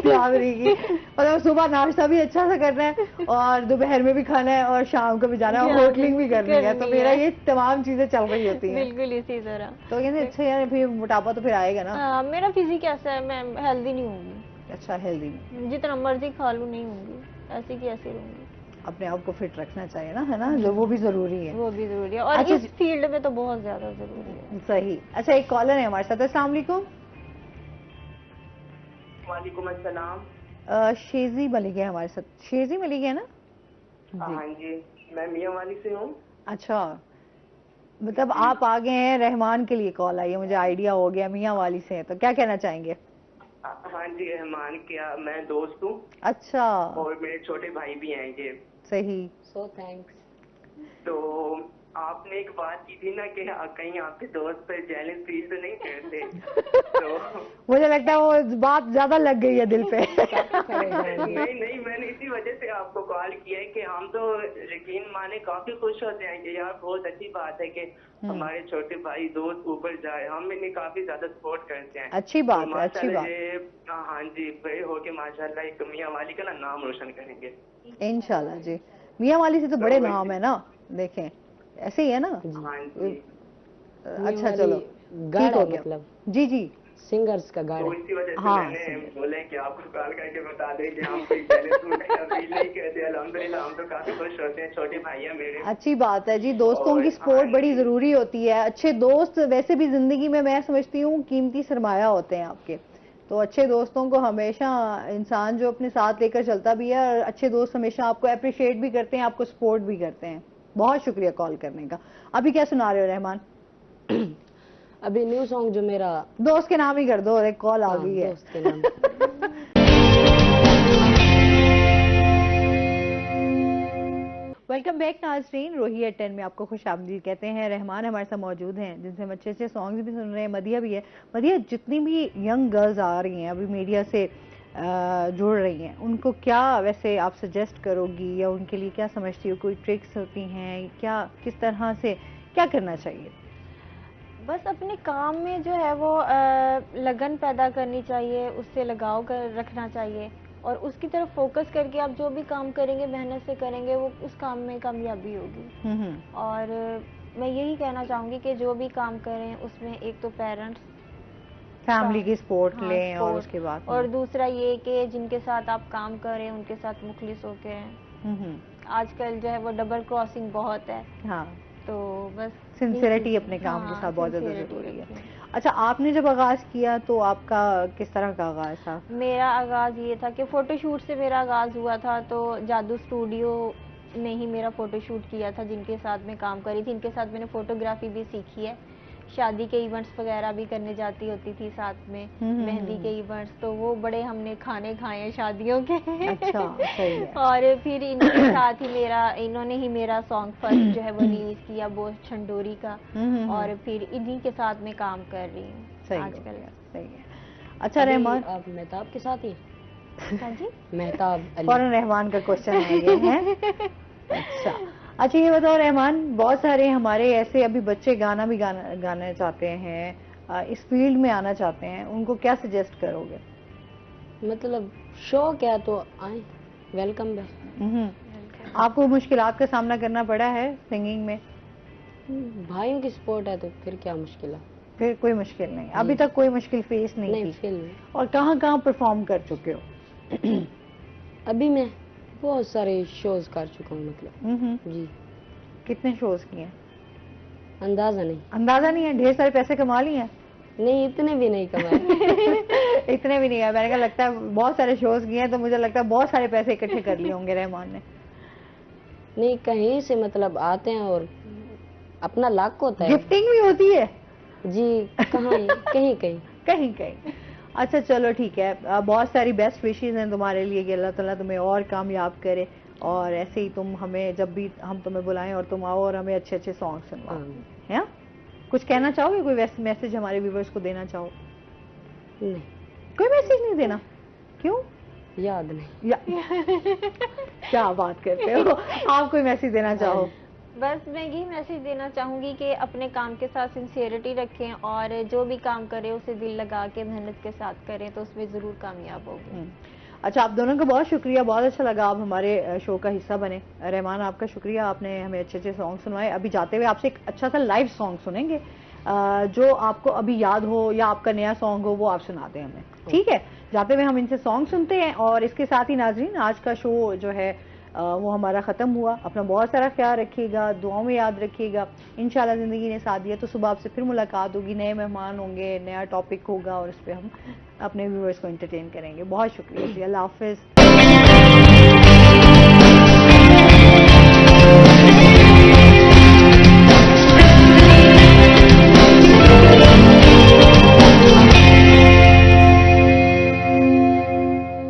याद रहेगी, मतलब सुबह नाश्ता भी अच्छा सा करना है और दोपहर में भी खाना है और शाम को भी जाना है, होटलिंग भी करनी है, तो मेरा ये तमाम चीजें चल रही होती हैं। बिल्कुल इसी तरह। तो कहते अच्छा यार फिर मोटापा तो फिर आएगा ना। मेरा फिजिक ऐसा है, मैं हेल्दी नहीं होंगी। अच्छा, हेल्दी नहीं, जितना मर्जी खा लूं नहीं होंगी, ऐसी की ऐसी रहूंगी। अपने आप को फिट रखना चाहिए ना, है ना, जो वो भी जरूरी है। वो भी जरूरी है, और इस फील्ड में तो बहुत ज्यादा जरूरी है। सही। अच्छा, एक कॉलर है हमारे साथ। अस्सलाम वालेकुम। वालेकुम अस्सलाम। शेजी मलिक है हमारे साथ। शेजी मलिक है ना? हाँ जी, मैं मियां वाली से हूँ। अच्छा, मतलब आप आ गए हैं, रहमान के लिए कॉल आई है, मुझे आइडिया हो गया मियां वाली से है, तो क्या कहना चाहेंगे? हाँ जी, रहमान क्या मैं दोस्त हूँ। अच्छा, और मेरे छोटे भाई भी हैं ये। सही। So thanks. तो आपने एक बात की थी ना कि कहीं आपके दोस्त पर जेलस फील तो नहीं करते? तो मुझे लगता है वो बात ज्यादा लग गई है दिल पे। नहीं, मैंने इसी वजह से आपको कॉल किया है कि हम तो यकीन माने काफी खुश होते हैं कि यार बहुत अच्छी बात है कि हमारे छोटे भाई दोस्त ऊपर जाए, हम इन्हें काफी ज्यादा सपोर्ट करते हैं। अच्छी बात है, अच्छी बात। हाँ जी, बड़े होके माशाल्लाह एक मियां वाली का ना नाम रोशन करेंगे इंशाल्लाह जी। मियां वाली से तो बड़े नाम है ना, देखें ऐसे ही है ना। हाँ जी। अच्छा चलो, ठीक हो गया। मतलब जी जी, सिंगर्स का गाना। तो इसी वजह से मैंने बोले कि आपको कॉल करके बता दें कि हम कोई फील नहीं करते। अल्हम्दुलिल्लाह हम तो काफी खुश होते हैं, छोटे भाई हैं मेरे। अच्छी बात है जी, दोस्तों की सपोर्ट बड़ी जरूरी होती है। अच्छे दोस्त वैसे भी जिंदगी में मैं समझती हूँ कीमती सरमाया होते हैं आपके, तो अच्छे दोस्तों को हमेशा इंसान जो अपने साथ लेकर चलता भी है, और अच्छे दोस्त हमेशा आपको अप्रिशिएट भी करते हैं, आपको सपोर्ट भी करते हैं। बहुत शुक्रिया कॉल करने का। अभी क्या सुना रहे हो रहमान? अभी न्यू सॉन्ग जो मेरा दोस्त के नाम ही कर दो, एक कॉल आ गई है। दोस्त के नाम। वेलकम बैक नाज़रीन, रोही एट 10 में आपको खुशामदीद कहते हैं। रहमान हमारे साथ मौजूद हैं, जिनसे हम अच्छे अच्छे सॉन्ग्स भी सुन रहे हैं। मदिया भी है। मदिया, जितनी भी यंग गर्ल्स आ रही हैं अभी मीडिया से जुड़ रही हैं, उनको क्या वैसे आप सजेस्ट करोगी, या उनके लिए क्या समझती हो, कोई ट्रिक्स होती हैं, क्या किस तरह से क्या करना चाहिए? बस अपने काम में जो है वो लगन पैदा करनी चाहिए, उससे लगाव कर रखना चाहिए, और उसकी तरफ फोकस करके आप जो भी काम करेंगे मेहनत से करेंगे, वो उस काम में कामयाबी होगी। और मैं यही कहना चाहूँगी कि जो भी काम करें उसमें एक तो पेरेंट्स फैमिली की सपोर्ट हाँ, लें और सपोर्ट, उसके बाद और दूसरा ये कि जिनके साथ आप काम करें उनके साथ मुखलिस होके रहें। आजकल जो है वो डबल क्रॉसिंग बहुत है। हाँ, तो बस सिंसियरिटी अपने काम के साथ बहुत ज़्यादा ज़रूरी है। अच्छा, आपने जब आगाज़ किया तो आपका किस तरह का आगाज़ था? मेरा आगाज़ ये था कि फ़ोटोशूट से मेरा आगाज़ हुआ था, तो जादू स्टूडियो ने ही मेरा फ़ोटोशूट किया था, जिनके साथ मैं काम करी थी। इनके साथ मैंने फ़ोटोग्राफ़ी भी सीखी है, शादी के इवेंट्स वगैरह भी करने जाती होती थी साथ में, मेहंदी के इवेंट्स, तो वो बड़े हमने खाने खाए हैं शादियों के। अच्छा, सही है। और फिर इनके साथ ही इन्होंने ही मेरा सॉन्ग फर्स्ट जो है वो रिलीज़ किया, वो छंडोरी का, और फिर इन्हीं के साथ मैं काम कर रही हूँ आजकल। सही है। अच्छा रहमान, आप मेहताब के साथ ही? हाँ जी, मेहताब अली। फौरन रहमान का क्वेश्चन आ गया है। अच्छा, ये बताओ रहमान, बहुत सारे हमारे ऐसे अभी बच्चे गाना भी गाना चाहते हैं, इस फील्ड में आना चाहते हैं, उनको क्या सजेस्ट करोगे? मतलब शौक है तो आए, वेलकम है। आपको मुश्किलात का सामना करना पड़ा है सिंगिंग में? भाइयों की सपोर्ट है तो फिर क्या मुश्किल है? फिर कोई मुश्किल नहीं, अभी तक कोई मुश्किल फेस नहीं की? फिल्म। और कहाँ परफॉर्म कर चुके हो? अभी मैं बहुत सारे शोज कर चुका हूँ, मतलब जी। कितने शोज किए हैं? अंदाजा नहीं। अंदाजा नहीं है? ढेर सारे पैसे कमा लिए हैं? नहीं, इतने भी नहीं कमाए। इतने भी नहीं है, मैंने कहा लगता है बहुत सारे शोज किए हैं, तो मुझे लगता है बहुत सारे पैसे इकट्ठे कर लिए होंगे रहमान ने। नहीं, कहीं से मतलब आते हैं और अपना लाख होता है। गिफ्टिंग भी होती है जी, कहाँ कहीं कहीं कहीं कहीं। अच्छा चलो ठीक है, बहुत सारी बेस्ट विशेस हैं तुम्हारे लिए कि अल्लाह ताला तुम्हें और कामयाब करे, और ऐसे ही तुम हमें जब भी हम तुम्हें बुलाएं और तुम आओ और हमें अच्छे अच्छे सॉन्ग सुनवाओ, है? कुछ कहना चाहोगे, कोई मैसेज हमारे व्यूवर्स को देना चाहो? नहीं, कोई मैसेज नहीं देना? क्यों? याद नहीं। क्या बात करते हो, आप कोई मैसेज देना चाहो? बस मैं यही मैसेज देना चाहूँगी कि अपने काम के साथ सिंसियरिटी रखें, और जो भी काम करें उसे दिल लगा के मेहनत के साथ करें, तो उसमें ज़रूर कामयाब होंगे। अच्छा, आप दोनों का बहुत शुक्रिया, बहुत अच्छा लगा आप हमारे शो का हिस्सा बने। रहमान, आपका शुक्रिया, आपने हमें अच्छे अच्छे सॉन्ग सुनवाए। अभी जाते हुए आपसे एक अच्छा सा लाइव सॉन्ग सुनेंगे, जो आपको अभी याद हो या आपका नया सॉन्ग हो, वो आप सुना दें हमें, ठीक है? जाते हुए हम इनसे सॉन्ग सुनते हैं, और इसके साथ ही नाजरीन, आज का शो जो है वो हमारा ख़त्म हुआ। अपना बहुत सारा ख्याल रखिएगा, दुआओं में याद रखिएगा। इंशाल्लाह ज़िंदगी ने साथ दिया तो सुबह आपसे फिर मुलाकात होगी, नए मेहमान होंगे, नया टॉपिक होगा, और इस पर हम अपने व्यूअर्स को एंटरटेन करेंगे। बहुत शुक्रिया जी, अल्लाह हाफिज़।